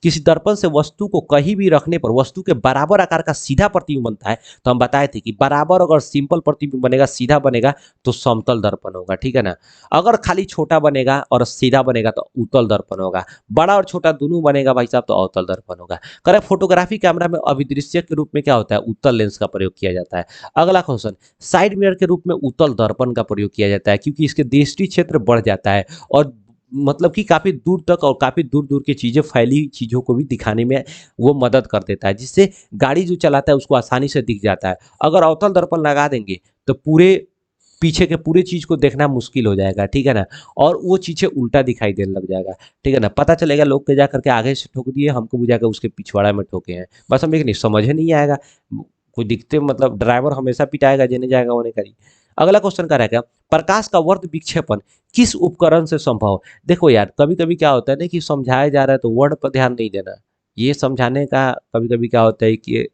किसी दर्पण से वस्तु को कहीं भी रखने पर वस्तु के बराबर आकार का सीधा प्रतिबिंब बनता है। तो हम बताए थे कि बराबर अगर सिंपल प्रतिबिंब बनेगा, सीधा बनेगा, तो समतल दर्पण होगा, ठीक है ना। अगर खाली छोटा बनेगा और सीधा बनेगा तो उत्तल दर्पण होगा, बड़ा और छोटा दोनों बनेगा भाई साहब तो अवतल दर्पण होगा। करे फोटोग्राफी कैमरा में अभिदृश्य के रूप में क्या होता है, उत्तल लेंस का प्रयोग किया जाता है। अगला क्वेश्चन, साइड मिरर के रूप में उत्तल दर्पण का प्रयोग किया जाता है, क्योंकि इसके दृष्टि क्षेत्र बढ़ जाता है और मतलब कि काफी दूर तक और काफी दूर दूर की चीजें, फैली चीजों को भी दिखाने में वो मदद कर देता है, जिससे गाड़ी जो चलाता है उसको आसानी से दिख जाता है। अगर अवतल दर्पण लगा देंगे तो पूरे पीछे के पूरे चीज को देखना मुश्किल हो जाएगा, ठीक है ना, और वो चीजें उल्टा दिखाई देने लग जाएगा, ठीक है ना। पता चलेगा लोग के जा करके आगे से ठोक दिए, हमको बुझा के उसके पिछवाड़ा में ठोके हैं। बस हमें नहीं समझ नहीं आएगा, कोई दिखते मतलब ड्राइवर हमेशा पिटाएगा, जेने जाएगा उन्हें करी। अगला क्वेश्चन क्या रहेगा, प्रकाश का वर्ध विक्षेपण किस उपकरण से संभव। देखो यार कभी कभी क्या होता है ना कि समझाया जा रहा है तो वर्ड पर ध्यान नहीं देना, ये समझाने का कभी कभी क्या होता है कि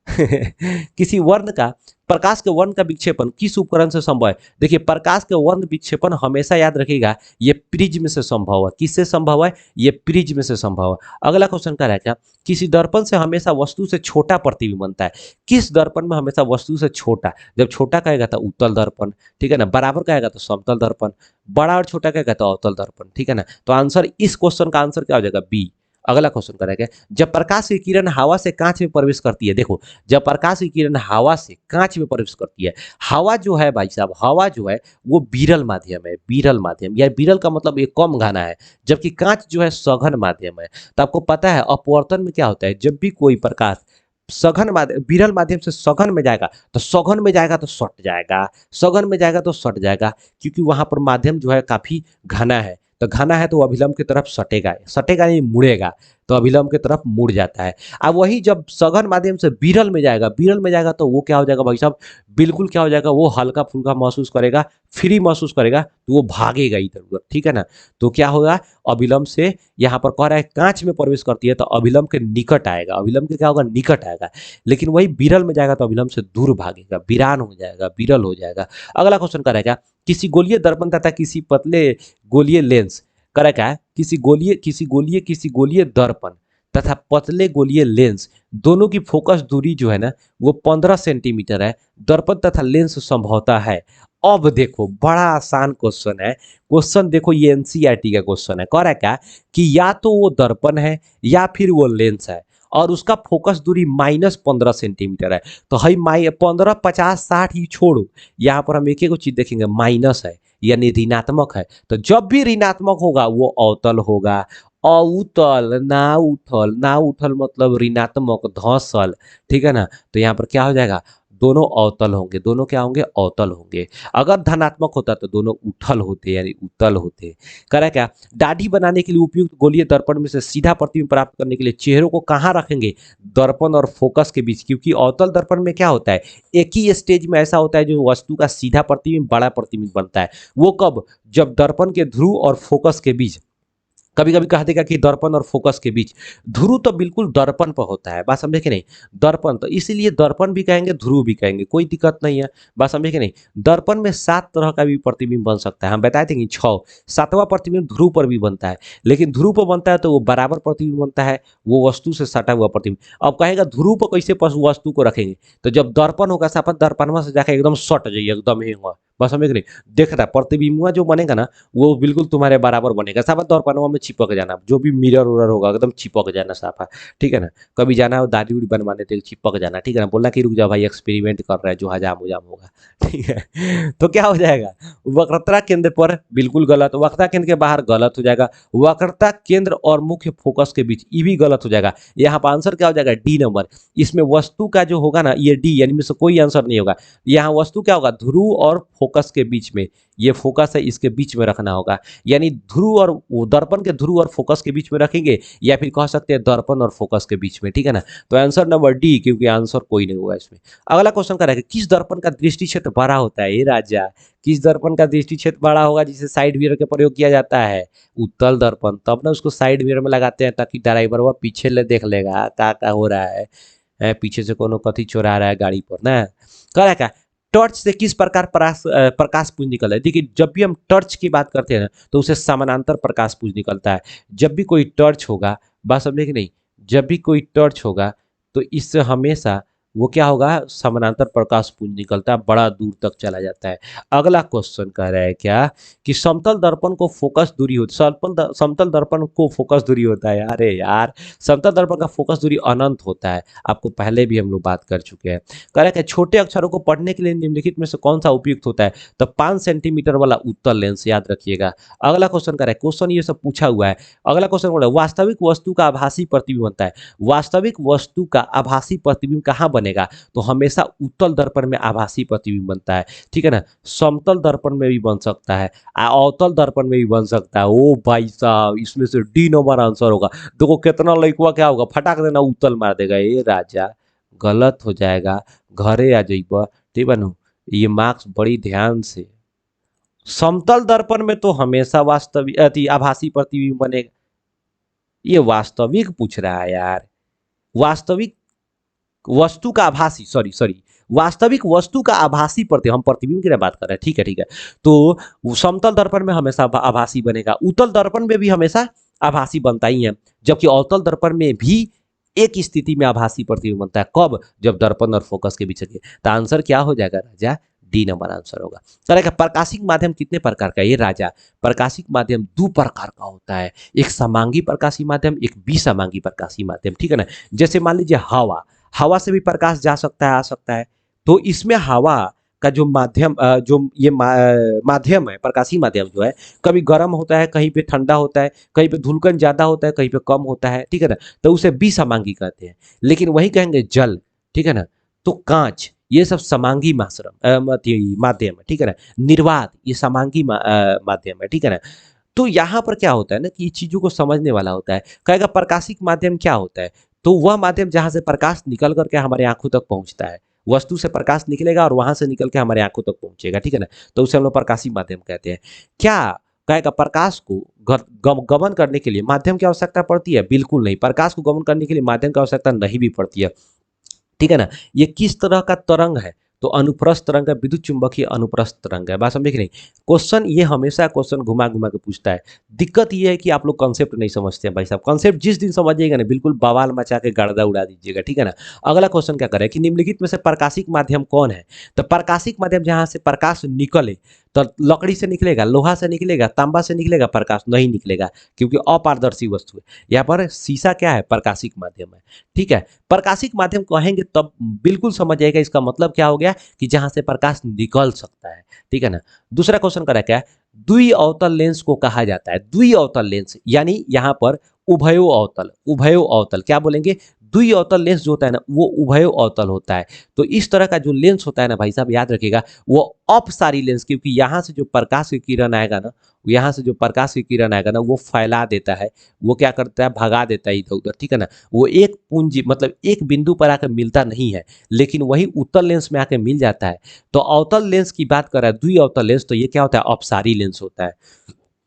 किसी वर्ण का प्रकाश के वर्ण का विक्षेपण किस उपकरण से संभव है? देखिए, प्रकाश के वर्ण विक्षेपण हमेशा याद रखिएगा, ये प्रिज्म से संभव है। किससे संभव है? ये प्रिज्म से संभव है। अगला क्वेश्चन क्या रहेगा? किसी दर्पण से हमेशा वस्तु से छोटा प्रतिबिंब बनता है। किस दर्पण में हमेशा वस्तु से छोटा? जब छोटा कहेगा तो उत्तल दर्पण, ठीक है ना, बराबर कहेगा तो समतल दर्पण, बड़ा और छोटा कहेगा तो अवतल दर्पण, ठीक है ना। तो आंसर, इस क्वेश्चन का आंसर क्या हो जाएगा? बी। अगला क्वेश्चन करेंगे, जब प्रकाश की किरण हवा से कांच में प्रवेश करती है, देखो, जब प्रकाश की किरण हवा से कांच में प्रवेश करती है, हवा जो है भाई साहब, हवा जो है वो विरल माध्यम है, विरल माध्यम, या विरल का मतलब ये कम घना है, जबकि कांच जो है सघन माध्यम है। तो आपको पता है अपवर्तन में क्या होता है, जब भी कोई प्रकाश सघन माध्यम, विरल माध्यम से सघन में जाएगा तो सघन में जाएगा तो सट जाएगा, सघन में जाएगा तो सट जाएगा, क्योंकि वहां पर माध्यम जो है काफी घना है। तो घना है तो अभिलंब की तरफ सटेगा, सटेगा नहीं, मुड़ेगा, तो अभिलंब की तरफ मुड़ जाता है। अब वही जब सघन माध्यम से विरल में जाएगा, विरल में जाएगा तो वो क्या हो जाएगा भाई साहब, बिल्कुल क्या हो जाएगा, वो हल्का फुल्का महसूस करेगा, फ्री महसूस करेगा, तो वो भागेगा इधर उधर, ठीक है ना। तो क्या होगा, अभिलंब से, यहाँ पर कह रहा है कांच में प्रवेश करती है तो अभिलंब के निकट आएगा, अभिलंब के क्या होगा, निकट आएगा। लेकिन वही विरल में जाएगा तो अभिलंब से दूर भागेगा, वीरान हो जाएगा, विरल हो जाएगा। अगला क्वेश्चन क्या रहेगा, किसी गोलीय दर्पण तथा किसी पतले गोलीय लेंस, करा क्या है, किसी गोलीय दर्पण तथा पतले गोलीय लेंस दोनों की फोकस दूरी जो है ना वो 15 सेंटीमीटर है, दर्पण तथा लेंस संभवतः है। अब देखो, बड़ा आसान क्वेश्चन है, क्वेश्चन देखो, ये एनसीईआरटी का क्वेश्चन है, कह रहा है क्या कि या तो वो दर्पण है या फिर वो लेंस है, और उसका फोकस दूरी -15 सेंटीमीटर है। तो हई 15, 50, 60 ही छोड़ो, यहाँ पर हम एक एक चीज देखेंगे, माइनस है यानी ऋणात्मक है। तो जब भी ऋणात्मक होगा वो अवतल होगा, अउतल, ना उठल, ना उठल मतलब ऋणात्मक, धसल, ठीक है ना। तो यहाँ पर क्या हो जाएगा, दोनों अवतल होंगे, दोनों क्या होंगे, अवतल होंगे। अगर धनात्मक होता तो दोनों उठल होते यानी उत्तल होते। करा क्या, दाढ़ी बनाने के लिए उपयुक्त गोलीय दर्पण में से सीधा प्रतिबिंब प्राप्त करने के लिए चेहरों को कहाँ रखेंगे, दर्पण और फोकस के बीच, क्योंकि अवतल दर्पण में क्या होता है, एक ही स्टेज में ऐसा होता है जो वस्तु का सीधा प्रतिबिंब, बड़ा प्रतिबिंब बनता है। वो कब, जब दर्पण के ध्रुव और फोकस के बीच, कभी कभी कह देगा कि दर्पण और फोकस के बीच, ध्रुव तो बिल्कुल दर्पण पर होता है, बात समझे कि नहीं, दर्पण, तो इसीलिए दर्पण भी कहेंगे, ध्रुव भी कहेंगे, कोई दिक्कत नहीं है, बात समझे कि नहीं। दर्पण में 7 तरह का भी प्रतिबिंब बन सकता है, हम बताए थे कि 6, 7वां प्रतिबिंब ध्रुव पर भी बनता है, लेकिन ध्रुव पर बनता है तो वो बराबर प्रतिबिंब बनता है, वो वस्तु से सटा हुआ प्रतिबिंब। अब कहेगा ध्रुव पर कैसे वस्तु को रखेंगे, तो जब दर्पण होगा साफा दर्पणवा से जाकर एकदम सट जाइए, एकदम ही हुआ, बस समझ नहीं, देख रहा प्रतिबिंब जो बनेगा ना वो बिल्कुल तुम्हारे बराबर बनेगा, साफा दर्पणवा में चिपक जाना, जो भी मिरर उरर होगा एकदम चिपक जाना साफा, ठीक है ना। कभी जाना हो दाढ़ी उड़ी बनवाने तो चिपक जाना, ठीक है ना, बोलना कि रुक जाओ भाई एक्सपेरिमेंट कर रहा है, जो हजाम उजाम होगा, ठीक है। तो क्या हो जाएगा, वक्रता केंद्र पर बिल्कुल गलत, वक्रता केंद्र के बाहर गलत हो जाएगा, वक्रता केंद्र और मुख्य फोकस के बीच ये भी गलत हो जाएगा। यहाँ पर आंसर क्या हो जाएगा, डी नंबर। इसमें वस्तु का जो होगा ना ये डी, यानी में से कोई आंसर नहीं होगा। यहाँ वस्तु क्या होगा, ध्रुव और फोकस के बीच में, ये फोकस है इसके बीच में रखना होगा, यानी ध्रुव और दर्पण के ध्रुव और फोकस के बीच में रखेंगे, या फिर कह सकते हैं दर्पण और फोकस के बीच में, ठीक है ना। तो आंसर नंबर डी, क्योंकि आंसर कोई नहीं होगा इसमें। अगला क्वेश्चन क्या रहेगा, किस दर्पण का दृष्टि क्षेत्र बड़ा होता है, ये राजा, किस दर्पण का दृष्टि क्षेत्र बड़ा होगा जिसे साइड मिरर का प्रयोग किया जाता है, उत्तल दर्पण, तब ना उसको साइड मिरर में लगाते हैं ताकि ड्राइवर वो पीछे ले देख लेगा क्या हो रहा है, पीछे से कोनो कथी चोरा रहा है गाड़ी पर ना। कह रहा है क्या, टॉर्च से किस प्रकार प्रकाश पुंज निकलता है, देखिए जब भी हम टॉर्च की बात करते हैं ना तो उसे समानांतर प्रकाश पुंज निकलता है। जब भी कोई टॉर्च होगा, बात समझे कि नहीं, जब भी कोई टॉर्च होगा तो इससे हमेशा वो क्या होगा, समानांतर प्रकाश पुंज निकलता है, बड़ा दूर तक चला जाता है। अगला क्वेश्चन कह रहा है क्या कि समतल दर्पण को फोकस दूरी होती, समतल दर्पण को फोकस दूरी होता है, अरे यार समतल दर्पण का फोकस दूरी अनंत होता है, आपको पहले भी हम लोग बात कर चुके हैं। कह रहा है कि छोटे अक्षरों को पढ़ने के लिए निम्नलिखित में से कौन सा उपयुक्त होता है, तो 5 सेंटीमीटर वाला उत्तल लेंस, याद रखिएगा। अगला क्वेश्चन कह रहा है, क्वेश्चन ये सब पूछा हुआ है। अगला क्वेश्चन बोला वास्तविक वस्तु का आभासी प्रतिबिंब बनता है, वास्तविक वस्तु का आभासी प्रतिबिंब कहाँ बनेगा, तो हमेशा उत्तल दर्पण में आभासी प्रतिबिंब बनता है, ठीक है ना। समतल दर्पण में भी बन सकता है, अवतल दर्पण में भी बन सकता है। ओ भाई साहब, इसमें से डी नंबर आंसर होगा। देखो कितना लड़का क्या होगा, फटाक देना उत्तल मार देगा, ये राजा गलत हो जाएगा, घरे आ जाइबा, ठीक है ना। ये मार्क्स बड़ी ध्यान से, समतल दर्पण में तो हमेशा वास्तविक आभासी प्रतिबिंब बनेगा, ये वास्तविक पूछ रहा है यार, वास्तविक वस्तु का आभासी, सॉरी सॉरी, वास्तविक वस्तु का आभासी प्रतिबिंब, हम प्रतिबिंब की बात कर रहे हैं, ठीक है ठीक है। तो वो समतल दर्पण में हमेशा आभासी बनेगा, उत्तल दर्पण में भी हमेशा आभासी बनता ही है, जबकि अवतल दर्पण में भी एक स्थिति में आभासी प्रतिबिंब बनता है, कब? जब दर्पण और फोकस के बीच के। तो आंसर क्या हो जाएगा राजा? डी नंबर आंसर होगा। करेगा। प्रकाशिक माध्यम कितने प्रकार का है ये राजा? प्रकाशिक माध्यम दो प्रकार का होता है, एक समांगी प्रकाशी माध्यम, एक विसमांगी प्रकाशी माध्यम, ठीक है ना। जैसे मान लीजिए हवा, हवा से भी प्रकाश जा सकता है, आ सकता है। तो इसमें हवा का जो माध्यम जो ये माध्यम है, प्रकाशी माध्यम जो है, कभी गर्म होता है, कहीं पे ठंडा होता है, कहीं पे धुलकन ज्यादा होता है, कहीं पे कम होता है, ठीक है ना। तो उसे विसमांगी कहते हैं। लेकिन वही कहेंगे जल, ठीक है ना, तो कांच, ये सब समांगी माध्यम है, ठीक है ना। निर्वात, ये समांगी माध्यम है, ठीक है ना। तो यहाँ पर क्या होता है ना कि चीजों को समझने वाला होता है। कहेगा प्रकाशिक माध्यम क्या होता है? तो वह माध्यम जहां से प्रकाश निकल करके हमारे आंखों तक पहुंचता है, वस्तु से प्रकाश निकलेगा और वहां से निकल के हमारे आंखों तक पहुंचेगा, ठीक है ना। तो उसे हम लोग प्रकाशिक माध्यम कहते हैं। क्या कहेगा प्रकाश को गमन करने के लिए माध्यम की आवश्यकता पड़ती है? बिल्कुल नहीं, प्रकाश को गमन करने के लिए माध्यम की आवश्यकता नहीं भी पड़ती है, ठीक है ना। ये किस तरह का तरंग है? तो अनुप्रस्थ तरंग है, विद्युत चुंबकीय अनुप्रस्थ तरंग है। बात समझे कि नहीं? क्वेश्चन ये हमेशा क्वेश्चन घुमा घुमा के पूछता है। दिक्कत ये है कि आप लोग कॉन्सेप्ट नहीं समझते हैं भाई साहब। कॉन्सेप्ट जिस दिन समझिएगा ना, बिल्कुल बवाल मचा के गर्दा उड़ा दीजिएगा, ठीक है ना। अगला क्वेश्चन क्या करे कि निम्नलिखित में से प्रकाशिक माध्यम कौन है? तो प्रकाशिक माध्यम जहां से प्रकाश निकले, तो लकड़ी से निकलेगा, लोहा से निकलेगा, तांबा से निकलेगा, प्रकाश नहीं निकलेगा, क्योंकि अपारदर्शी वस्तु है। यहाँ पर शीशा क्या है? प्रकाशिक माध्यम है, ठीक है। प्रकाशिक माध्यम कहेंगे तब बिल्कुल समझ जाएगा इसका मतलब क्या हो गया कि जहां से प्रकाश निकल सकता है, ठीक है ना। दूसरा क्वेश्चन करा क्या है? द्वि अवतल लेंस को कहा जाता है। द्वि अवतल लेंस यानी यहां पर उभयो अवतल, उभयो अवतल क्या बोलेंगे? द्वि अवतल लेंस जो होता है ना, वो उभयो अवतल होता है। तो इस तरह का जो लेंस होता है ना भाई साहब, याद रखिएगा, वो अपसारी लेंस, क्योंकि यहां से जो प्रकाश की किरण आएगा ना, यहाँ से जो प्रकाश की किरण आएगा ना, वो फैला देता है, वो क्या करता है? भगा देता है इधर उधर, ठीक है ना। वो एक पूंजी मतलब एक बिंदु पर आकर मिलता नहीं है, लेकिन वही उत्तल लेंस में आकर मिल जाता है। तो अवतल लेंस की बात कर रहा है, द्वि अवतल लेंस, तो ये क्या होता है? अपसारी लेंस होता है।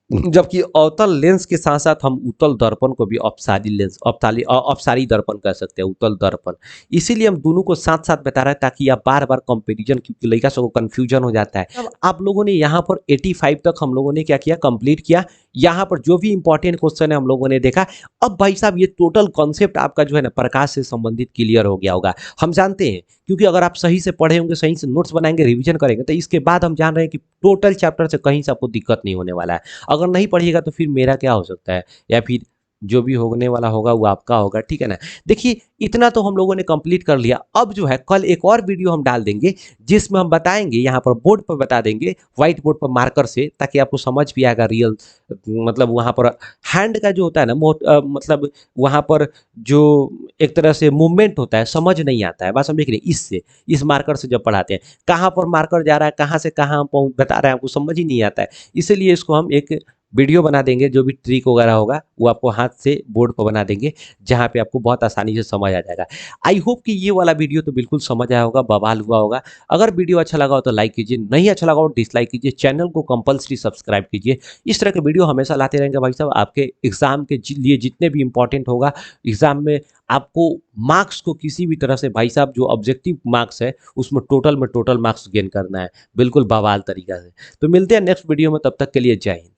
जबकि अवतल लेंस के साथ साथ हम उत्तल दर्पण को भी अपसारी लेंस, अपसारी दर्पण कह सकते हैं, उत्तल दर्पण। इसीलिए हम दोनों को साथ साथ बता रहे हैं ताकि आप बार बार कंपैरिजन, क्योंकि लड़का सबको कंफ्यूजन हो जाता है। अब आप लोगों ने यहाँ पर 85 तक हम लोगों ने क्या किया? कंप्लीट किया। यहाँ पर जो भी इंपॉर्टेंट क्वेश्चन है हम लोगों ने देखा। अब भाई साहब ये टोटल कॉन्सेप्ट आपका जो है ना प्रकाश से संबंधित क्लियर हो गया होगा, हम जानते हैं, क्योंकि अगर आप सही से पढ़े होंगे, सही से नोट्स बनाएंगे, रिवीजन करेंगे, तो इसके बाद हम जान रहे हैं कि टोटल चैप्टर से कहीं से आपको दिक्कत नहीं होने वाला है। अगर नहीं पढ़िएगा तो फिर मेरा क्या हो सकता है, या फिर जो भी होने वाला होगा वो आपका होगा, ठीक है ना। देखिए इतना तो हम लोगों ने कंप्लीट कर लिया। अब जो है कल एक और वीडियो हम डाल देंगे जिसमें हम बताएंगे, यहाँ पर बोर्ड पर बता देंगे, व्हाइट बोर्ड पर मार्कर से, ताकि आपको समझ भी आएगा रियल, मतलब वहाँ पर हैंड का जो होता है ना मतलब वहाँ पर जो एक तरह से मूवमेंट होता है, समझ नहीं आता है। बात समझे कि नहीं? इससे, इस मार्कर से जब पढ़ाते हैं, कहाँ पर मार्कर जा रहा है, कहाँ से कहाँ हम बता रहे हैं, आपको समझ ही नहीं आता है। इसीलिए इसको हम एक वीडियो बना देंगे, जो भी ट्रिक वगैरह होगा वो आपको हाथ से बोर्ड पर बना देंगे, जहाँ पे आपको बहुत आसानी से समझ आ जाएगा। आई होप कि ये वाला वीडियो तो बिल्कुल समझ आया होगा, बवाल हुआ होगा। अगर वीडियो अच्छा लगा हो तो लाइक कीजिए, नहीं अच्छा लगा हो डिसलाइक कीजिए, चैनल को कंपलसरी सब्सक्राइब कीजिए। इस तरह के वीडियो हमेशा लाते रहेंगे भाई साहब। आपके एग्जाम के लिए जितने भी इंपॉर्टेंट होगा एग्जाम में, आपको मार्क्स को किसी भी तरह से भाई साहब, जो ऑब्जेक्टिव मार्क्स है उसमें टोटल मार्क्स गेन करना है, बिल्कुल बवाल तरीका से। तो मिलते हैं नेक्स्ट वीडियो में, तब तक के लिए जय हिंद।